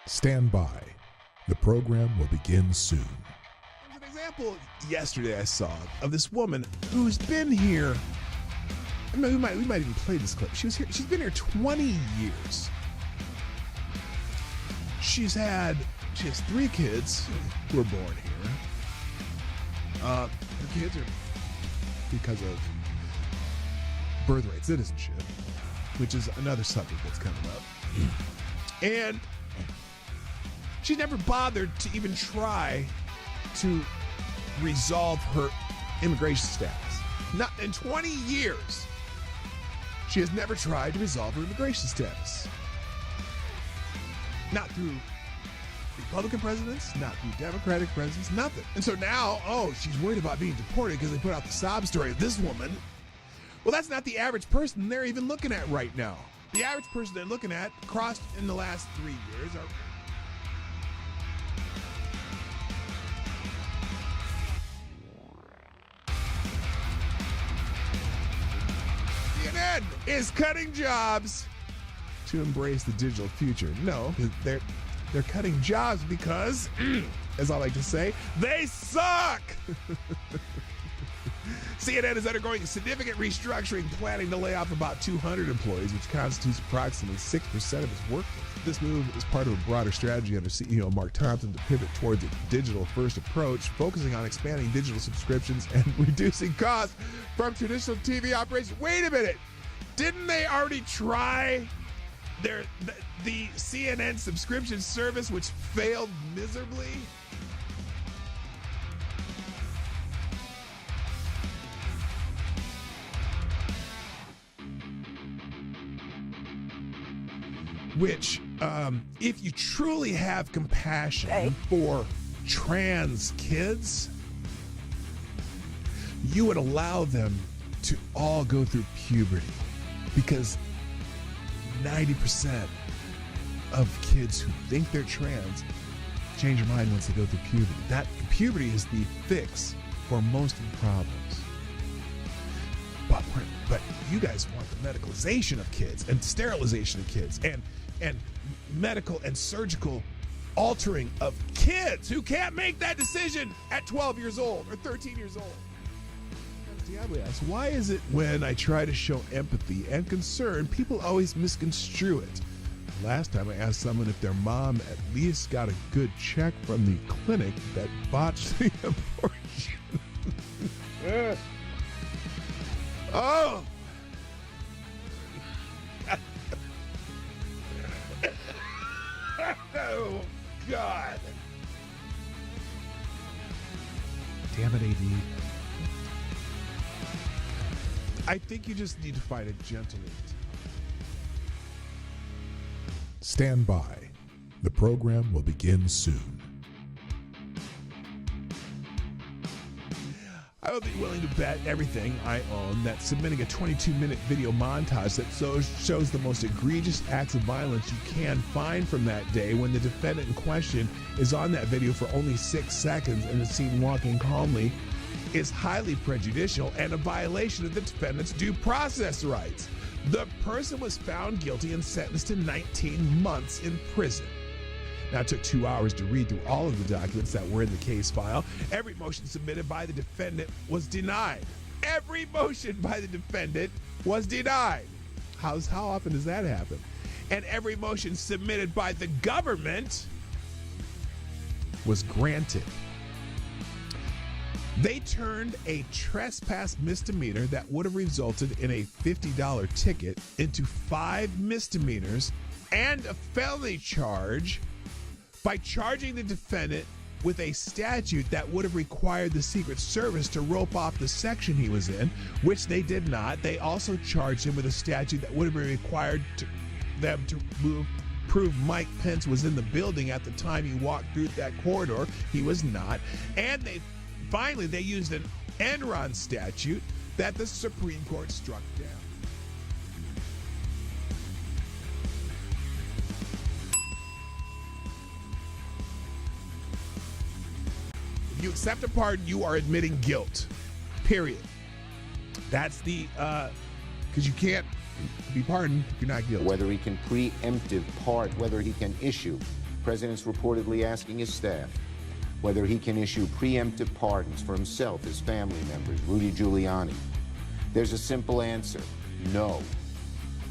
Stand by. The program will begin soon. There's an example yesterday I saw of this woman who's been here. I mean, we might even play this clip. She's been here 20 years. She has 3 kids who were born here. Her kids are because of birth rate citizenship, which is another subject that's coming up. And she never bothered to even try to resolve her immigration status. Not in 20 years. She has never tried to resolve her immigration status. Not through Republican presidents, not through Democratic presidents, nothing. And so now, she's worried about being deported because they put out the sob story of this woman. Well, that's not the average person they're even looking at right now. The average person they're looking at, crossed in the last 3 years, are CNN is cutting jobs to embrace the digital future. No, they're cutting jobs because, as I like to say, they suck. CNN is undergoing significant restructuring, planning to lay off about 200 employees, which constitutes approximately 6% of its workforce. This move is part of a broader strategy under CEO Mark Thompson to pivot towards a digital-first approach, focusing on expanding digital subscriptions and reducing costs from traditional TV operations. Wait a minute. Didn't they already try the CNN subscription service, which failed miserably? Which, if you truly have compassion for trans kids, you would allow them to all go through puberty, because 90% of kids who think they're trans change their mind once they go through puberty. That puberty is the fix for most of the problems. But you guys want the medicalization of kids and sterilization of kids and medical and surgical altering of kids who can't make that decision at 12 years old or 13 years old. Diablo asks, why is it when I try to show empathy and concern, people always misconstrue it? Last time I asked someone if their mom at least got a good check from the clinic that botched the abortion. Oh! Oh, God. Damn it, AD. I think you just need to find a gentle way. Stand by. The program will begin soon. I would be willing to bet everything I own that submitting a 22-minute video montage that shows the most egregious acts of violence you can find from that day, when the defendant in question is on that video for only 6 seconds and is seen walking calmly, is highly prejudicial and a violation of the defendant's due process rights. The person was found guilty and sentenced to 19 months in prison. Now, it took 2 hours to read through all of the documents that were in the case file. Every motion submitted by the defendant was denied. Every motion by the defendant was denied. How often does that happen? And every motion submitted by the government was granted. They turned a trespass misdemeanor that would have resulted in a $50 ticket into 5 misdemeanors and a felony charge by charging the defendant with a statute that would have required the Secret Service to rope off the section he was in, which they did not. They also charged him with a statute that would have been required them to prove Mike Pence was in the building at the time he walked through that corridor. He was not. And they used an Enron statute that the Supreme Court struck down. If you accept a pardon, you are admitting guilt. Period. That's the, because you can't be pardoned if you're not guilty. Whether he can preemptive pardon, whether he can issue President's reportedly asking his staff whether he can issue preemptive pardons for himself, his family members, Rudy Giuliani. There's a simple answer: no.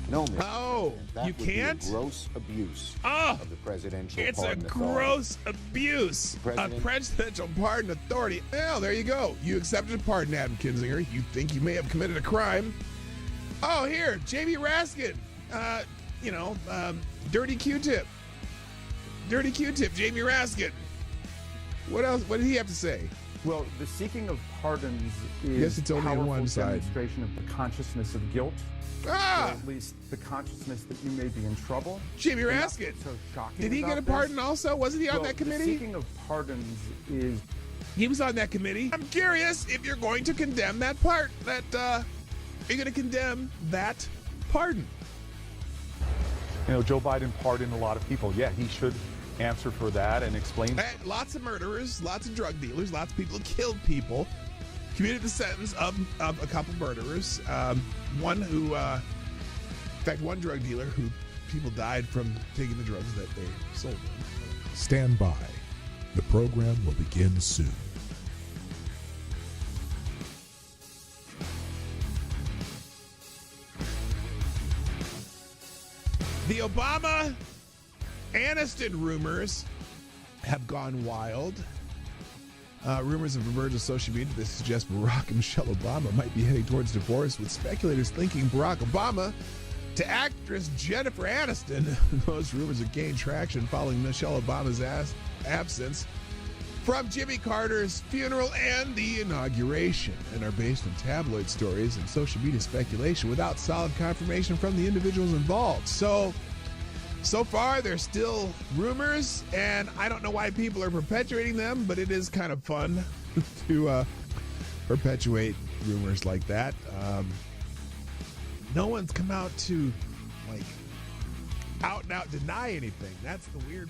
No, Mr. Oh, that you would can't? Be a gross abuse Oh, of the presidential it's a pardon authority. gross abuse. A presidential pardon authority. Well, there you go. You accepted a pardon, Adam Kinzinger. You think you may have committed a crime. Oh, here, J.B. Raskin. Dirty Q-tip. Dirty Q-tip, J.B. Raskin. What else? What did he have to say? Well, the seeking of pardons is Yes, it's only on powerful one side. demonstration of the consciousness of guilt, or at least the consciousness that you may be in trouble. J.B. And Raskin. that's what's so shocking Did he about get a this. pardon also? Wasn't he on Well, that committee? The seeking of pardons is... He was on that committee. I'm curious if you're going to condemn that part. Are you going to condemn that pardon? You know, Joe Biden pardoned a lot of people. Yeah, he should answer for that and explain. Lots of murderers, lots of drug dealers, lots of people who killed people, commuted the sentence of a couple murderers. One who, in fact, one drug dealer who people died from taking the drugs that they sold them. Stand by. The program will begin soon. The Obama-Aniston rumors have gone wild. Rumors have emerged on social media that suggest Barack and Michelle Obama might be heading towards divorce, with speculators linking Barack Obama to actress Jennifer Aniston. Those rumors have gained traction following Michelle Obama's absence from Jimmy Carter's funeral and the inauguration, and are based on tabloid stories and social media speculation without solid confirmation from the individuals involved. So far, they're still rumors, and I don't know why people are perpetuating them, but it is kind of fun to perpetuate rumors like that. No one's come out to, out and out deny anything. That's the weird.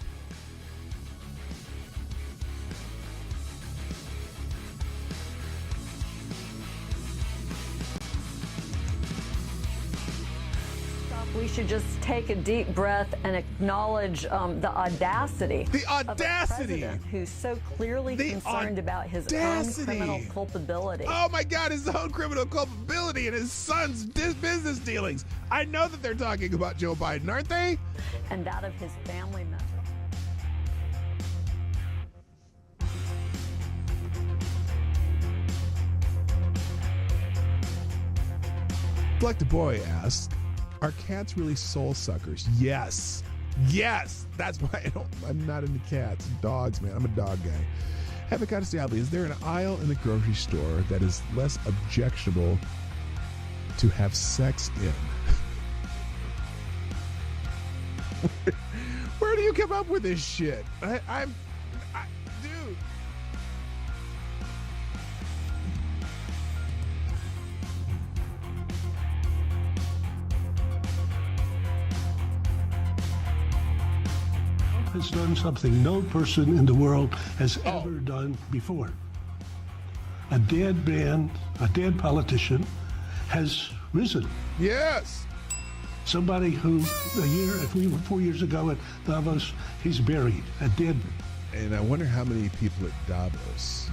We should just take a deep breath and acknowledge the audacity. The audacity! Of a president who's so clearly concerned about his own criminal culpability. Oh my God, his own criminal culpability and his son's business dealings. I know that they're talking about Joe Biden, aren't they? And that of his family members. Like the boy asks, are cats really soul suckers? Yes. Yes. That's why I'm not into cats. Dogs, man. I'm a dog guy. Avocado Stabby, is there an aisle in the grocery store that is less objectionable to have sex in? Where do you come up with this shit? Dude. Has done something no person in the world has ever done before. A dead man, a dead politician, has risen. Yes. Somebody who 4 years ago at Davos, he's buried, a dead. And I wonder how many people at Davos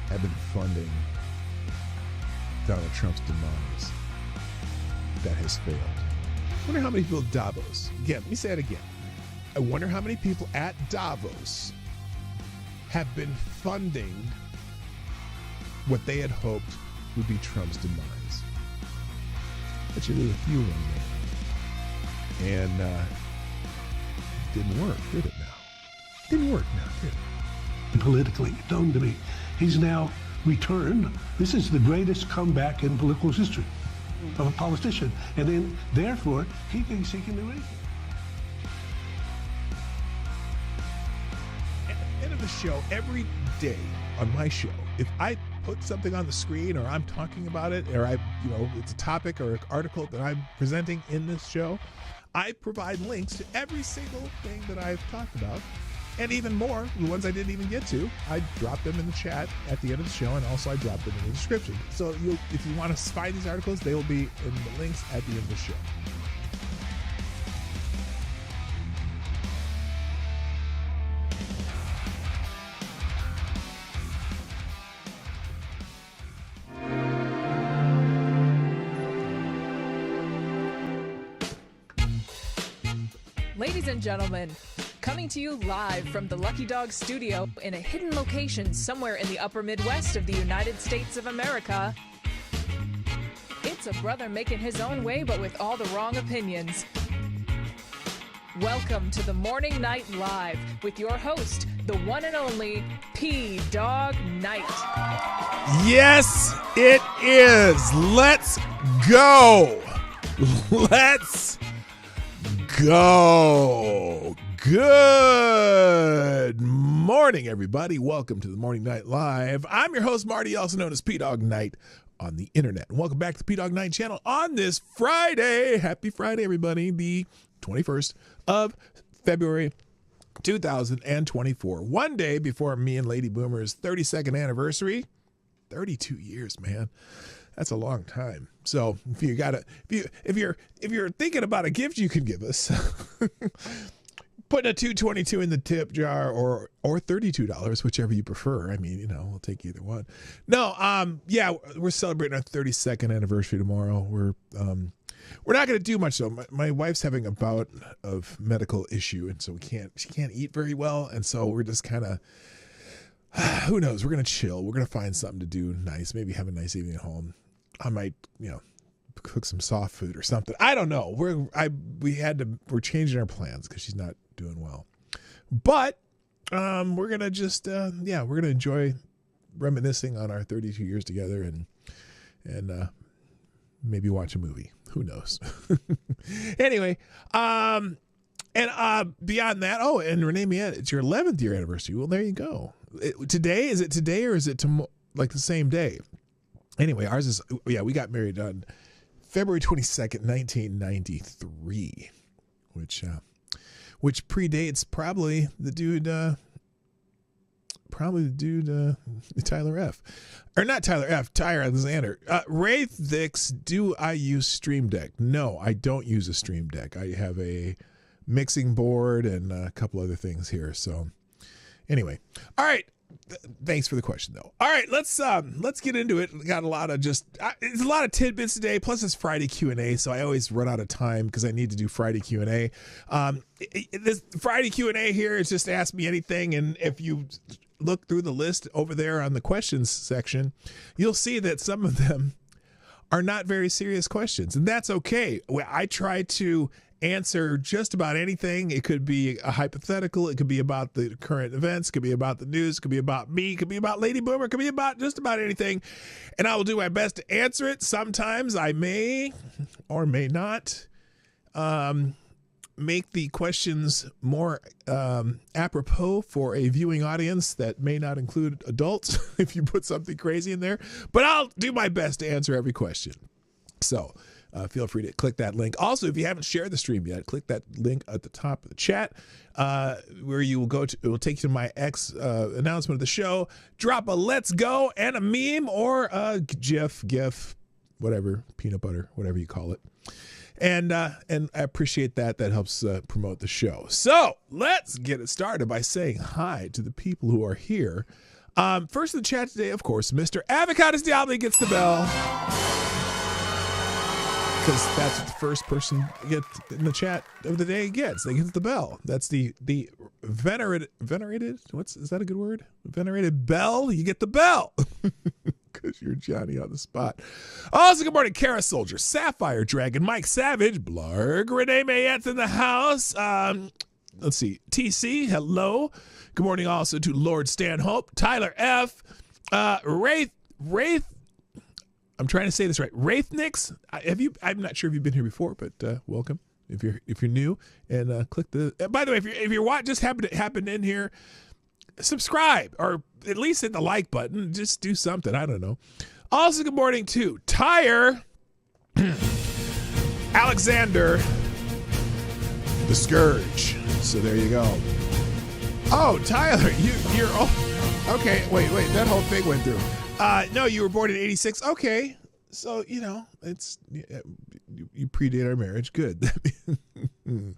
have been funding Donald Trump's demise that has failed. I wonder how many people at Davos, again, let me say it again. I wonder how many people at Davos have been funding what they had hoped would be Trump's demise. But you there's a few of them there. And it didn't work, did it now? Didn't work now, did it? Politically known to me. He's now returned. This is the greatest comeback in political history of a politician. And then, therefore, he thinks he can do anything. The show every day on my show, if I put something on the screen or I'm talking about it or it's a topic or an article that I'm presenting in this show, I provide links to every single thing that I've talked about, and even more, the ones I didn't even get to, I drop them in the chat at the end of the show, and also I drop them in the description. So if you want to find these articles, they will be in the links at the end of the show. Ladies and gentlemen, coming to you live from the Lucky Dog studio in a hidden location somewhere in the upper Midwest of the United States of America, it's a brother making his own way but with all the wrong opinions. Welcome to the Morning Night Live with your host, the one and only P-Dog Night. Yes, it is. Let's go. Let's go. Good morning, everybody. Welcome to the Morning Night Live. I'm your host, Marty, also known as P-Dog Night on the internet. And welcome back to the P-Dog Night channel on this Friday. Happy Friday, everybody. The 21st of February 2024. One day before me and Lady Boomer's 32nd anniversary. 32 years, man. That's a long time. So if you're thinking about a gift you can give us, putting a $2.22 in the tip jar or $32, whichever you prefer. I mean, you know, we'll take either one. No, yeah, we're celebrating our 32nd anniversary tomorrow. We're not going to do much though. My wife's having a bout of medical issue, and so she can't eat very well, and so we're just kind of, who knows? We're going to chill. We're going to find something to do nice. Maybe have a nice evening at home. I might, cook some soft food or something. I don't know. We're changing our plans because she's not doing well. But we're going to just we're going to enjoy reminiscing on our 32 years together and maybe watch a movie. Who knows? Anyway, and beyond that, and Renee Miette, it's your 11th year anniversary. Well, there you go. Is it today or is it like the same day? Anyway, ours is, we got married on February 22nd, 1993, which predates probably the dude Tyler F. Or not Tyler F., Tyler Alexander. Wraith Dix, do I use Stream Deck? No, I don't use a Stream Deck. I have a mixing board and a couple other things here. So anyway, all right. Thanks for the question, though. All right, let's get into it. We got a lot of it's a lot of tidbits today. Plus, it's Friday Q&A, so I always run out of time because I need to do Friday Q&A. This Friday Q&A here is just ask me anything, and if you look through the list over there on the questions section, you'll see that some of them are not very serious questions, and that's okay. I try to answer just about anything. It could be a hypothetical. It could be about the current events. It could be about the news. It could be about me. It could be about Lady Boomer. It could be about just about anything. And I will do my best to answer it. Sometimes I may or may not make the questions more apropos for a viewing audience that may not include adults if you put something crazy in there. But I'll do my best to answer every question. So feel free to click that link. Also, if you haven't shared the stream yet, click that link at the top of the chat where you will go to. It will take you to my announcement of the show. Drop a let's go and a meme or a GIF, whatever, peanut butter, whatever you call it. And I appreciate that. That helps promote the show. So let's get it started by saying hi to the people who are here. First in the chat today, of course, Mr. Avocados Diablo gets the bell. Because that's what the first person gets in the chat of the day gets. They get the bell. That's the venerated. Is that a good word? Venerated bell. You get the bell because you're Johnny on the spot. Also, good morning, Kara Soldier, Sapphire Dragon, Mike Savage, Blarg, Renee Mayette's in the house. Let's see, TC. Hello. Good morning also to Lord Stanhope, Tyler F, Wraith. I'm trying to say this right. Wraithnix, I'm not sure if you've been here before, but welcome if you're new. And click the. By the way, if you're just happen in here, subscribe or at least hit the like button. Just do something. I don't know. Also, good morning to Tyre Alexander, the Scourge. So there you go. Oh, Tyler, you're okay. Wait, that whole thing went through. No, you were born in 86. Okay. So, it's, you predate our marriage. Good. I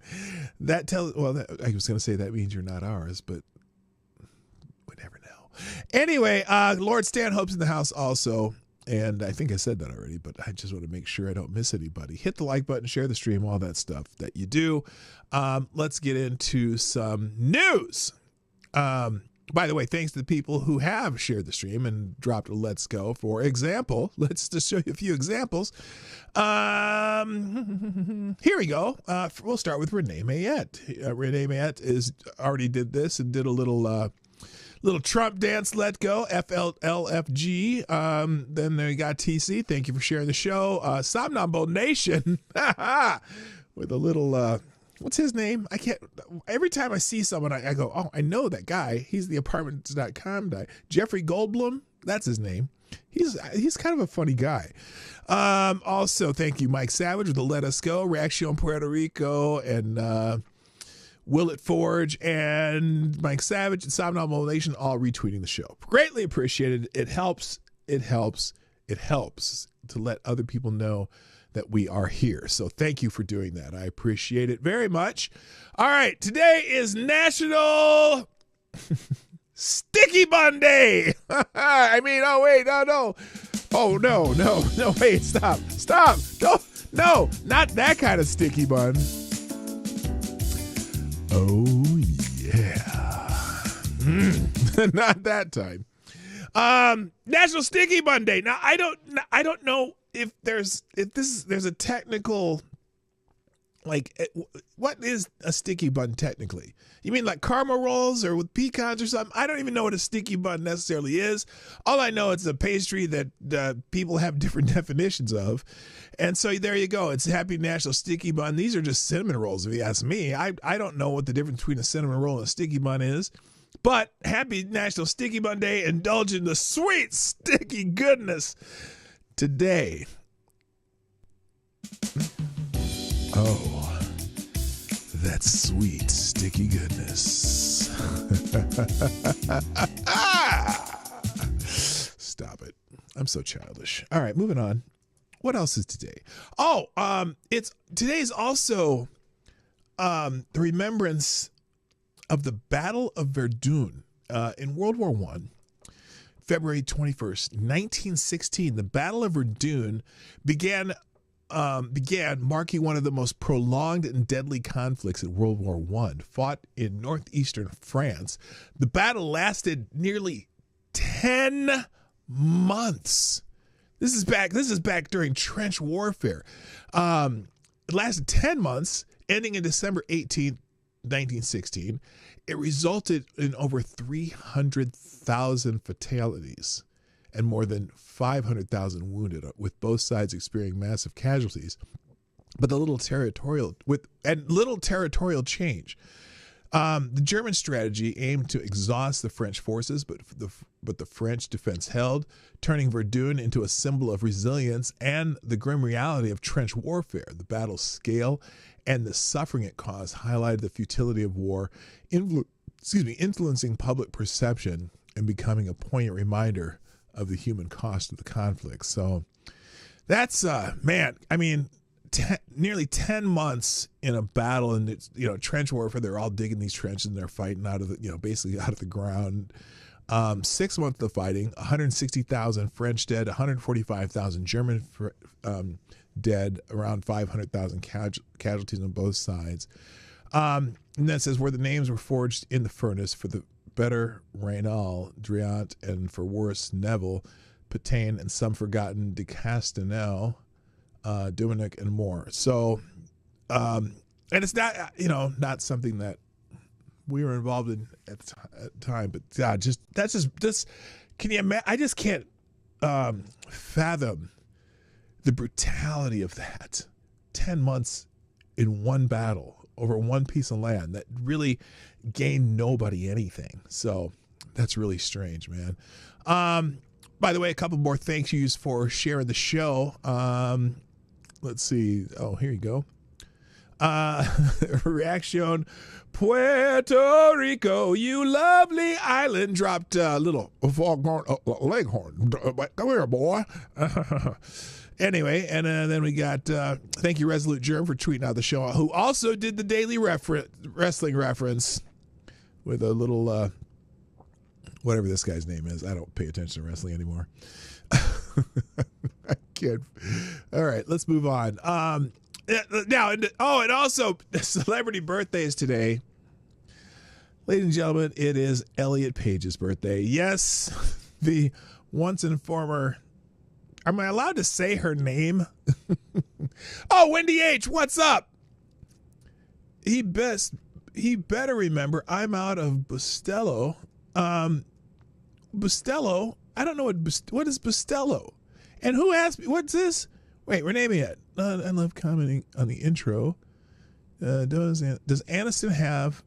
was going to say that means you're not ours, but we never know. Anyway, Lord Stanhope's in the house also. And I think I said that already, but I just want to make sure I don't miss anybody. Hit the like button, share the stream, all that stuff that you do. Let's get into some news. By the way, thanks to the people who have shared the stream and dropped a let's go. For example, let's just show you a few examples. Here we go. We'll start with Renee Mayette. Renee Mayette already did this and did a little Trump dance, let go, FLFG. Then there you got TC. Thank you for sharing the show. Somnambule Nation with a little, what's his name? I can't, every time I see someone, I go, oh, I know that guy. He's the apartments.com guy. Jeffrey Goldblum, that's his name. He's kind of a funny guy. Also, thank you, Mike Savage with the Let Us Go, Reaction Puerto Rico, and Will It Forge, and Mike Savage and Somnambule Nation all retweeting the show. Greatly appreciated. It helps to let other people know that we are here. So thank you for doing that. I appreciate it very much. All right, today is National Sticky Bun Day. I mean, oh wait, no. Oh no, wait, stop. No, not that kind of sticky bun. Oh yeah. Not that time. National Sticky Bun Day. Now I don't know if there's a technical, like, what is a sticky bun technically? You mean like caramel rolls or with pecans or something? I don't even know what a sticky bun necessarily is. All I know, it's a pastry that people have different definitions of. And so there you go. It's Happy National Sticky Bun. These are just cinnamon rolls, if you ask me. I don't know what the difference between a cinnamon roll and a sticky bun is. But Happy National Sticky Bun Day. Indulge in the sweet, sticky goodness today. Oh, that sweet, sticky goodness. Stop it. I'm so childish. All right, moving on. What else is today? Oh, today's also the remembrance of the Battle of Verdun in World War I. February 21st, 1916, the Battle of Verdun began marking one of the most prolonged and deadly conflicts in World War I, fought in northeastern France. The battle lasted nearly 10 months. This is back during trench warfare. It lasted 10 months, ending in December 18th, 1916. It resulted in over 300,000 fatalities and more than 500,000 wounded, with both sides experiencing massive casualties. But little territorial change. The German strategy aimed to exhaust the French forces, but the French defense held, turning Verdun into a symbol of resilience and the grim reality of trench warfare. The battle's scale and the suffering it caused highlighted the futility of war, influencing public perception and becoming a poignant reminder of the human cost of the conflict. So that's, man, I mean, nearly 10 months in a battle, and it's, trench warfare. They're all digging these trenches and they're fighting out of the, basically out of the ground. 6 months of fighting, 160,000 French dead, 145,000 German dead, around 500,000 casualties on both sides. And then it says where the names were forged in the furnace for the better Raynal, Driant, and for worse Neville, Pétain, and some forgotten de Castanel, Dominic, and more. So, and it's not, not something that we were involved in at the time, but God, can you imagine? I just can't fathom the brutality of that. 10 months in one battle over one piece of land that really gained nobody anything. So that's really strange, man. By the way, a couple more thank yous for sharing the show. Let's see. Oh, here you go. Reaction Puerto Rico, you lovely island, dropped a little foghorn, leghorn. Come here, boy. Anyway, and then we got thank you, Resolute Germ, for tweeting out the show, who also did the daily wrestling reference with a little whatever this guy's name is. I don't pay attention to wrestling anymore. I can't. All right, let's move on. Now, and also celebrity birthdays today. Ladies and gentlemen, it is Elliot Page's birthday. Yes, the once and former. Am I allowed to say her name? Oh, Wendy H., what's up? He better remember I'm out of Bustelo. Bustelo, I don't know what is Bustelo. And who asked me, what's this? Wait, we're naming it. I love commenting on the intro. Does Aniston have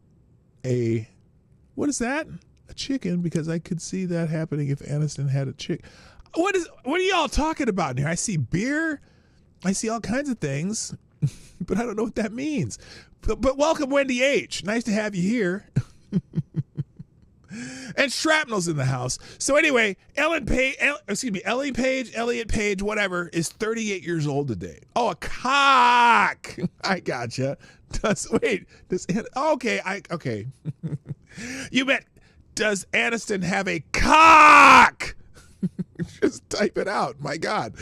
what is that? A chicken? Because I could see that happening if Aniston had a chicken. What are y'all talking about in here? I see beer. I see all kinds of things, but I don't know what that means. But welcome, Wendy H. Nice to have you here. And Shrapnel's in the house. So anyway, Elliot Page, whatever, is 38 years old today. Oh, a cock. I gotcha. Okay. You bet. Does Aniston have a cock? Just type it out. My God.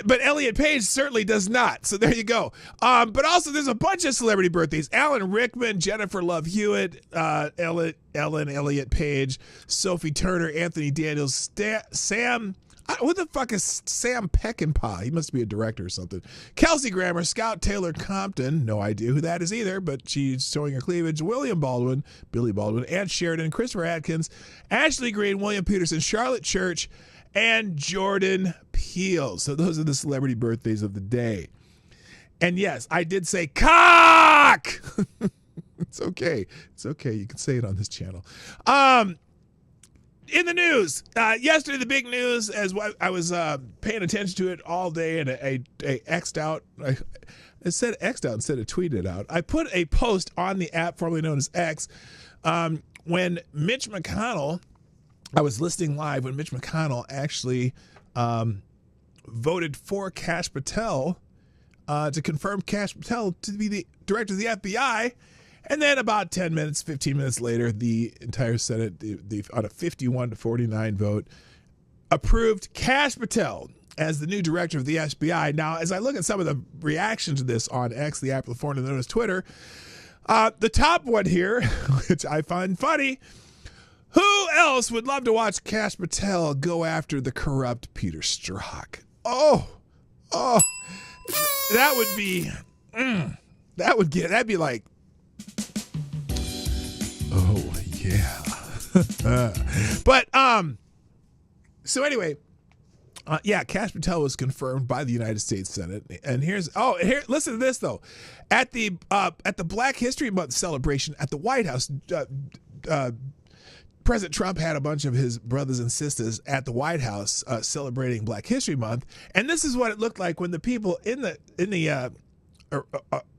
But Elliot Page certainly does not. So there you go. But also there's a bunch of celebrity birthdays. Alan Rickman, Jennifer Love Hewitt, Ellen Elliot Page, Sophie Turner, Anthony Daniels, Sam. What the fuck is Sam Peckinpah? He must be a director or something. Kelsey Grammer, Scout Taylor Compton. No idea who that is either, but she's showing her cleavage. William Baldwin, Billy Baldwin, Ann Sheridan, Christopher Atkins, Ashley Green, William Peterson, Charlotte Church, and Jordan Peele. So those are the celebrity birthdays of the day. And yes, I did say cock. It's okay. It's okay. You can say it on this channel. In the news, yesterday the big news, as I was paying attention to it all day, and I X'd out. I said X'd out instead of tweeted out. I put a post on the app formerly known as X when Mitch McConnell. I was listening live when Mitch McConnell actually voted for Kash Patel to confirm Kash Patel to be the director of the FBI. And then about 10 minutes, 15 minutes later, the entire Senate, on a 51-49 vote, approved Kash Patel as the new director of the FBI. Now, as I look at some of the reactions to this on X, the app formerly known as Twitter, the top one here, which I find funny, who else would love to watch Kash Patel go after the corrupt Peter Strzok? Oh, that would be, that'd be like, oh yeah. But so anyway, Kash Patel was confirmed by the United States Senate, and here listen to this though. At the Black History Month celebration at the White House, President Trump had a bunch of his brothers and sisters at the White House celebrating Black History Month, and this is what it looked like when the people in the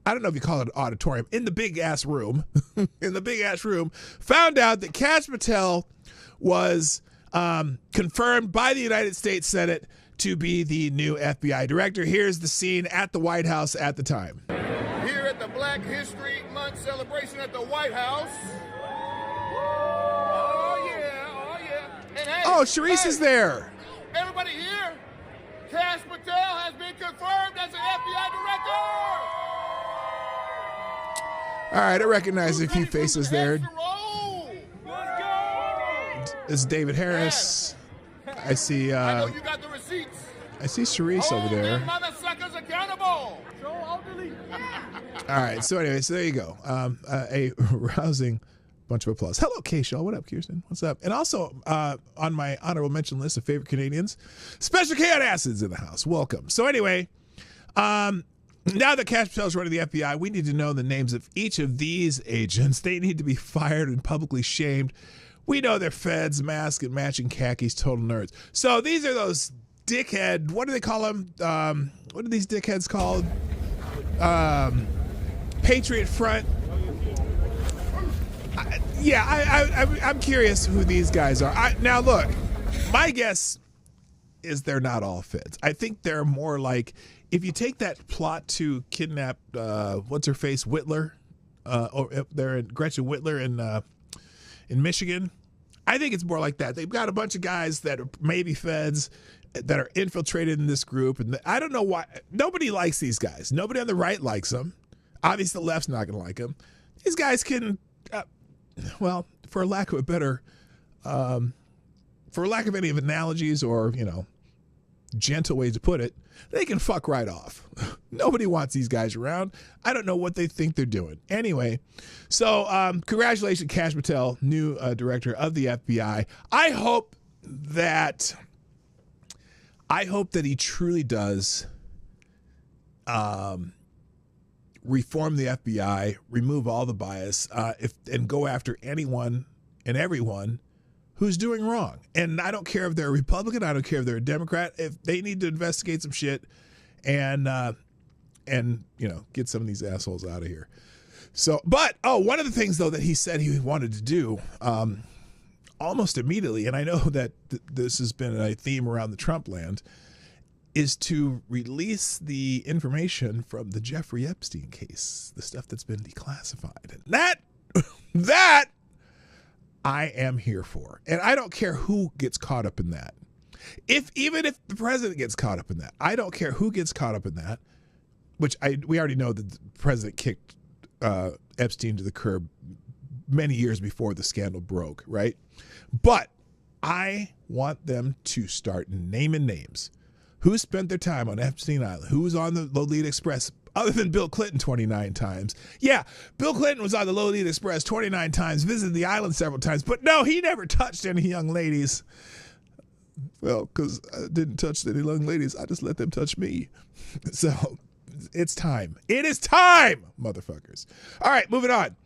I don't know if you call it an auditorium, in the big ass room, found out that Kash Patel was confirmed by the United States Senate to be the new FBI director. Here's the scene at the White House at the time. Here at the Black History Month celebration at the White House. Oh yeah. And hey, Sharice is there. Everybody here, Kash Patel has been confirmed as an FBI director. All right, I recognize a few faces there. This is David Harris. I see. I know you got the receipts. I see Sharice over there. Motherfuckers accountable. All right. So anyway, there you go. A rousing bunch of applause. Hello, K-Shaw. What up, Kirsten? What's up? And also on my honorable mention list of favorite Canadians, Special K Acids in the house. Welcome. So anyway, now that Kash Patel is running the FBI, we need to know the names of each of these agents. They need to be fired and publicly shamed. We know they're feds, mask and matching khakis, total nerds. So these are those dickhead, what do they call them? What are these dickheads called? Patriot Front. I'm curious who these guys are. Now look, my guess is they're not all feds. I think they're more like, if you take that plot to kidnap, what's her face, Whitler, or they're in Gretchen Whitler in Michigan. I think it's more like that. They've got a bunch of guys that are maybe feds that are infiltrated in this group. And I don't know why. Nobody likes these guys. Nobody on the right likes them. Obviously, the left's not going to like them. These guys can, well, for lack of a better, for lack of any of analogies or, gentle ways to put it, they can fuck right off. Nobody wants these guys around. I don't know what they think they're doing. Anyway, so congratulations, Kash Patel, new director of the FBI. I hope that he truly does reform the FBI, remove all the bias, and go after anyone and everyone who's doing wrong. And I don't care if they're a Republican. I don't care if they're a Democrat. If they need to investigate some shit and get some of these assholes out of here. So, but, one of the things, though, that he said he wanted to do almost immediately, and I know that this has been a theme around the Trump land, is to release the information from the Jeffrey Epstein case, the stuff that's been declassified. And that I am here for. And I don't care who gets caught up in that. Even if the president gets caught up in that, I don't care who gets caught up in that, which we already know that the president kicked Epstein to the curb many years before the scandal broke, right? But I want them to start naming names. Who spent their time on Epstein Island? Who was on the Lolita Express other than Bill Clinton 29 times? Yeah, Bill Clinton was on the Lolita Express 29 times, visited the island several times, but no, he never touched any young ladies. Well, because I didn't touch any young ladies. I just let them touch me. So it's time. It is time, motherfuckers. All right, moving on.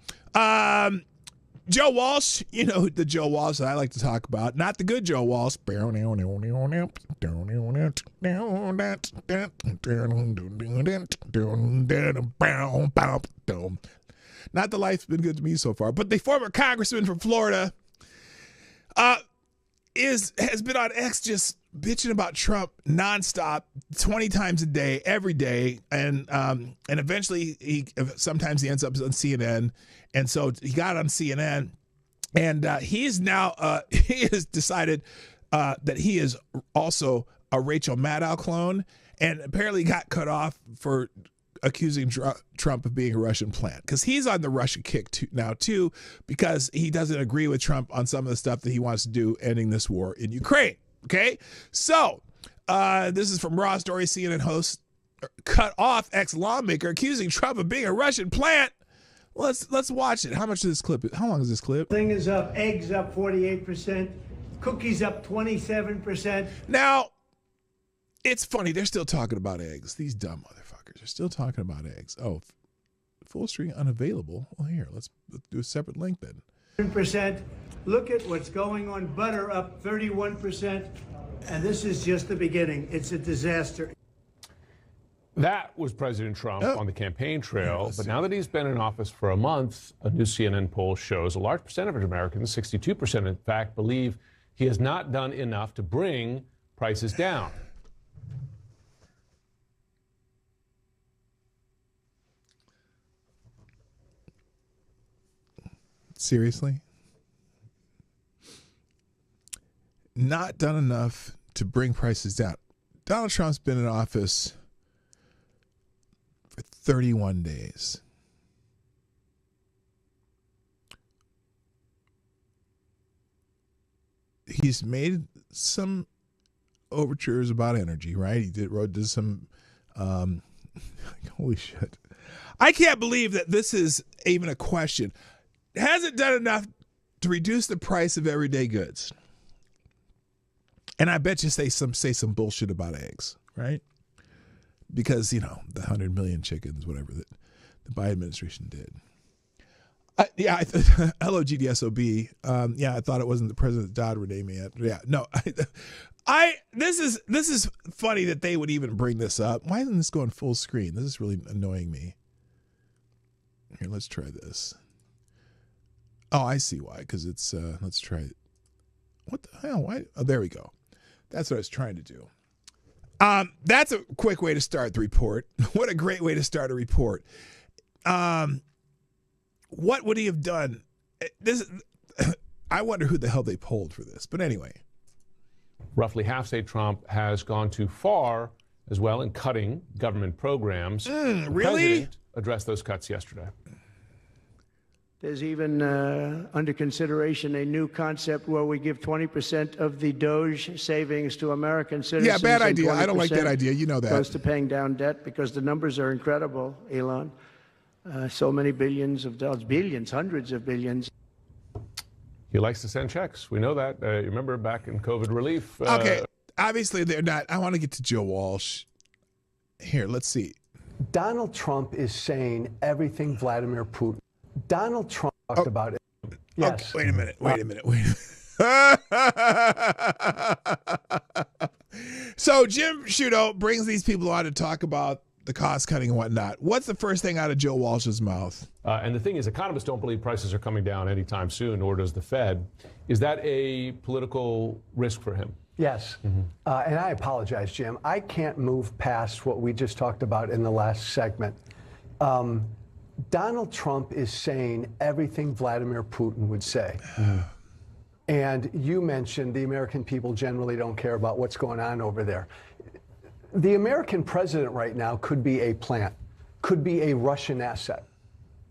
Joe Walsh, the Joe Walsh that I like to talk about, not the good Joe Walsh. Not the life's been good to me so far, but the former congressman from Florida has been on X just bitching about Trump nonstop, 20 times a day, every day, and eventually sometimes he ends up on CNN. And so he got on CNN, and he's now he has decided that he is also a Rachel Maddow clone, and apparently got cut off for accusing Trump of being a Russian plant, because he's on the Russia kick now too, because he doesn't agree with Trump on some of the stuff that he wants to do ending this war in Ukraine. Okay, so this is from Raw Story. CNN host cut off ex-lawmaker accusing Trump of being a Russian plant. Let's watch it. How much is this clip? How long is this clip? Thing is up. Eggs up 48%. Cookies up 27%. Now, it's funny. They're still talking about eggs. These dumb motherfuckers are still talking about eggs. Oh, full string unavailable. Well, here, let's do a separate link then. 7%. Look at what's going on. Butter up 31%. And this is just the beginning. It's a disaster. That was President Trump on the campaign trail. But now that he's been in office for a month, a new CNN poll shows a large percentage of Americans, 62% in fact, believe he has not done enough to bring prices down. Seriously? Not done enough to bring prices down. Donald Trump's been in office for 31 days. He's made some overtures about energy, right? He did some holy shit. I can't believe that this is even a question. Hasn't done enough to reduce the price of everyday goods. And I bet you say some bullshit about eggs, right? Because, the 100 million chickens, whatever that the Biden administration did. Hello, GDSOB. I thought it wasn't the president that died, Renee me. Yeah, no. This is funny that they would even bring this up. Why isn't this going full screen? This is really annoying me. Here, let's try this. Oh, I see why. Because it's let's try it. What the hell? Why? Oh, there we go. That's what I was trying to do. That's a quick way to start the report. What a great way to start a report. What would he have done? I wonder who the hell they polled for this. But anyway. Roughly half say Trump has gone too far as well in cutting government programs. Really? The president addressed those cuts yesterday. There's even under consideration a new concept where we give 20% of the Doge savings to American citizens. Yeah, bad idea. I don't like that idea. You know that. Goes to paying down debt because the numbers are incredible, Elon. So many billions of dollars, billions, hundreds of billions. He likes to send checks. We know that. You remember back in COVID relief. Okay. Obviously, they're not. I want to get to Joe Walsh. Here, let's see. Donald Trump is saying everything Vladimir Putin. Donald Trump talked about it. Yes. Okay, wait a minute. So Jim Sciutto brings these people on to talk about the cost cutting and whatnot. What's the first thing out of Joe Walsh's mouth? And the thing is, economists don't believe prices are coming down anytime soon, nor does the Fed. Is that a political risk for him? Yes. And I apologize, Jim. I can't move past what we just talked about in the last segment. Donald Trump is saying everything Vladimir Putin would say. And you mentioned the American people generally don't care about what's going on over there. The American president right now could be a plant, could be a Russian asset.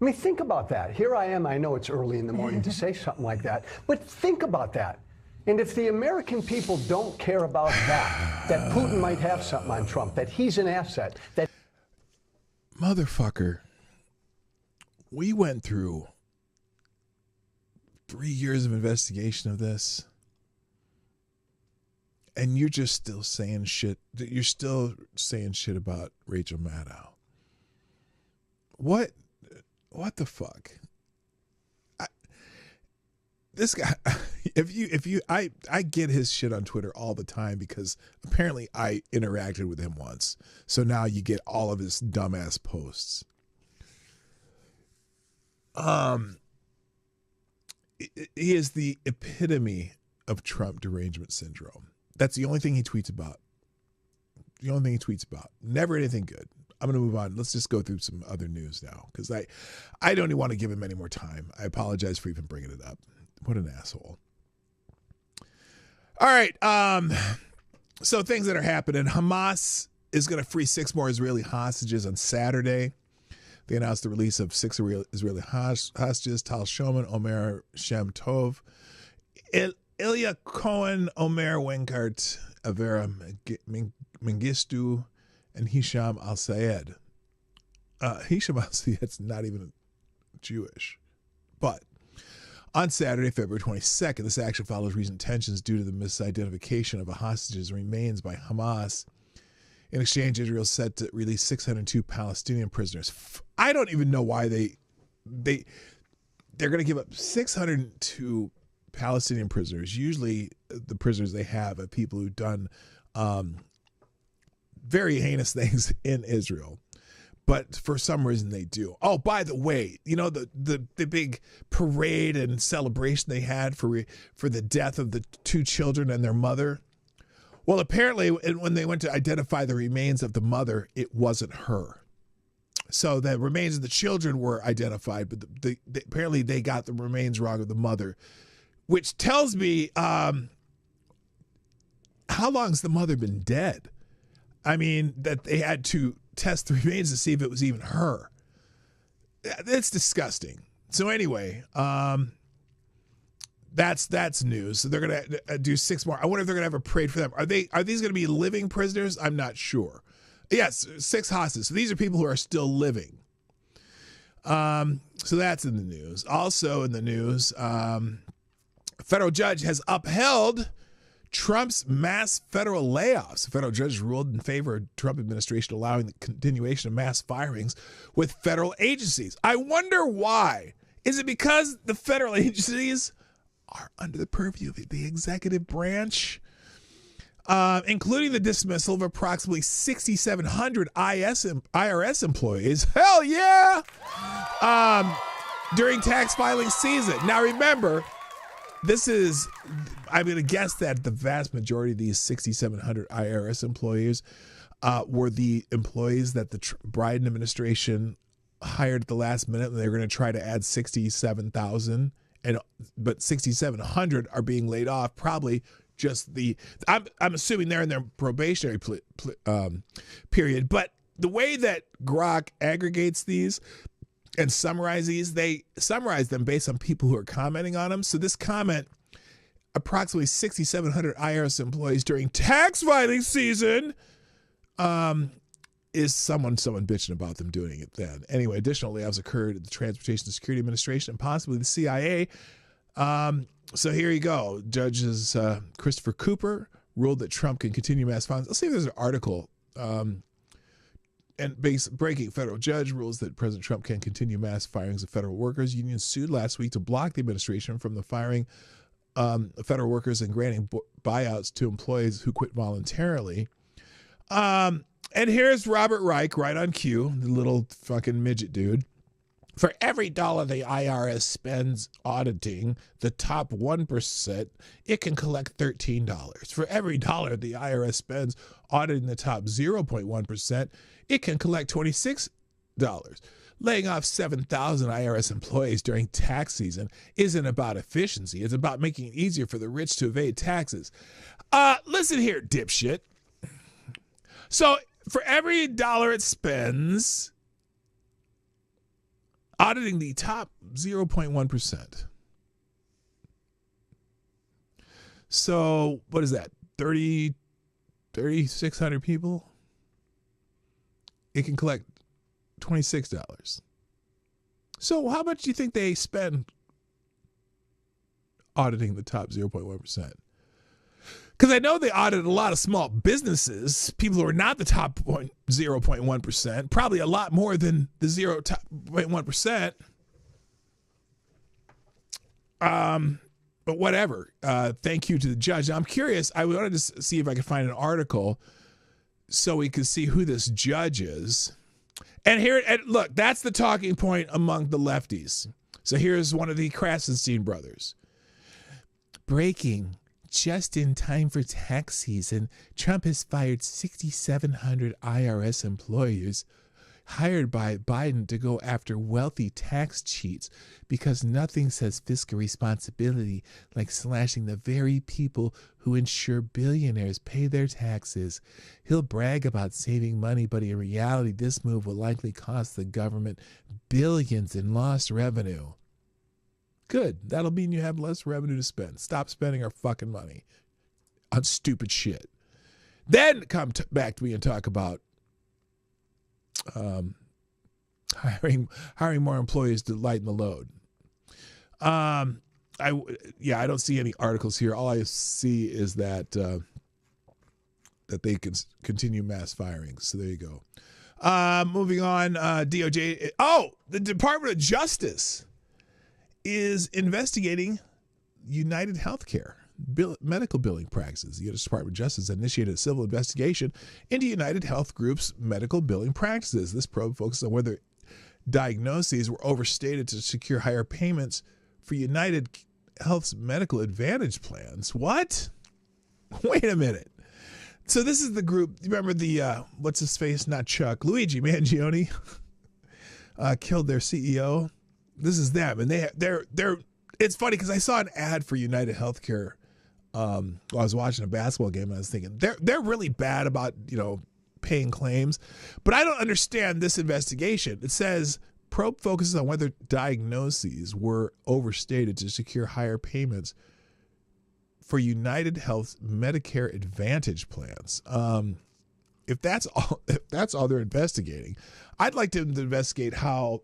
I mean, think about that. Here I am. I know it's early in the morning to say something like that, but think about that. And if the American people don't care about that Putin might have something on Trump, that he's an asset, that... Motherfucker. We went through 3 years of investigation of this, and you're just still saying shit. You're still saying shit about Rachel Maddow. What the fuck? This guy, I get his shit on Twitter all the time because apparently I interacted with him once. So now you get all of his dumbass posts. He is the epitome of Trump derangement syndrome. That's the only thing he tweets about. Never anything good. I'm going to move on. Let's just go through some other news now because I don't even want to give him any more time. I apologize for even bringing it up. What an asshole. All right. So things that are happening. Hamas is going to free 6 more Israeli hostages on Saturday. They announced the release of 6 Israeli hostages: Tal Shoman, Omer Shem Tov, Ilya Cohen, Omer Wenkart, Avera Mengistu, and Hisham al-Sayed. Hisham al-Sayed's not even Jewish. But on Saturday, February 22nd, this action follows recent tensions due to the misidentification of a hostage's remains by Hamas. In exchange, Israel is set to release 602 Palestinian prisoners. I don't even know why they're going to give up 602 Palestinian prisoners. Usually the prisoners they have are people who've done very heinous things in Israel. But for some reason they do. Oh, by the way, you know, the big parade and celebration they had for the death of the 2 children and their mother. Well, apparently when they went to identify the remains of the mother, it wasn't her. So the remains of the children were identified, but apparently they got the remains wrong of the mother, which tells me how long's the mother been dead? I mean, that they had to test the remains to see if it was even her. It's disgusting. So anyway, that's news. So they're going to do 6 more. I wonder if they're going to have a parade for them. Are these going to be living prisoners? I'm not sure. Yes, 6 hostages. So these are people who are still living. So that's in the news. Also in the news, a federal judge has upheld Trump's mass federal layoffs. The federal judge ruled in favor of the Trump administration allowing the continuation of mass firings with federal agencies. I wonder why. Is it because the federal agencies are under the purview of the executive branch, including the dismissal of approximately 6,700 IRS employees? Hell yeah! During tax filing season. Now remember, I'm going to guess that the vast majority of these 6,700 IRS employees were the employees that the Biden administration hired at the last minute, and they're going to try to add 67,000 but 6,700 are being laid off. Probably just I'm assuming they're in their probationary period. But the way that Grok aggregates these and summarize these, they summarize them based on people who are commenting on them. So this comment, approximately 6,700 IRS employees during tax filing season, is someone bitching about them doing it then. Anyway, additional layoffs occurred at the Transportation Security Administration and possibly the CIA. So here you go. Judges Christopher Cooper ruled that Trump can continue mass filings. Let's see if there's an article. And breaking federal judge rules that President Trump can continue mass firings of federal workers. Unions sued last week to block the administration from the firing federal workers and granting buyouts to employees who quit voluntarily. And here's Robert Reich right on cue, the little fucking midget dude. For every dollar the IRS spends auditing the top 1%, it can collect $13. For every dollar the IRS spends auditing the top 0.1%, it can collect $26. Laying off 7,000 IRS employees during tax season isn't about efficiency. It's about making it easier for the rich to evade taxes. Listen here, dipshit. So for every dollar it spends auditing the top 0.1%. So what is that? 3,600 people? It can collect $26. So how much do you think they spend auditing the top 0.1%? Because I know they audited a lot of small businesses, people who are not the top 0.1%, probably a lot more than the 0.1%. But whatever. Thank you to the judge. Now, I'm curious. I wanted to see if I could find an article so we could see who this judge is. And look, that's the talking point among the lefties. So here's one of the Krasenstein brothers. Breaking. Just in time for tax season, Trump has fired 6,700 IRS employees hired by Biden to go after wealthy tax cheats because nothing says fiscal responsibility like slashing the very people who ensure billionaires pay their taxes. He'll brag about saving money, but in reality, this move will likely cost the government billions in lost revenue. Good. That'll mean you have less revenue to spend. Stop spending our fucking money on stupid shit. Then come back to me and talk about hiring more employees to lighten the load. I don't see any articles here. All I see is that that they can continue mass firings. So there you go. Moving on, DOJ. The Department of Justice is investigating United Healthcare medical billing practices. The U.S. Department of Justice initiated a civil investigation into United Health Group's medical billing practices. This probe focused on whether diagnoses were overstated to secure higher payments for United Health's medical advantage plans. What? Wait a minute. So this is the group. You remember the what's his face? Not Chuck. Luigi Mangione killed their CEO. This is them, and they're. It's funny because I saw an ad for United Healthcare while I was watching a basketball game, and I was thinking they're really bad about paying claims, but I don't understand this investigation. It says probe focuses on whether diagnoses were overstated to secure higher payments for United Health's Medicare Advantage plans. If that's all they're investigating, I'd like them to investigate how.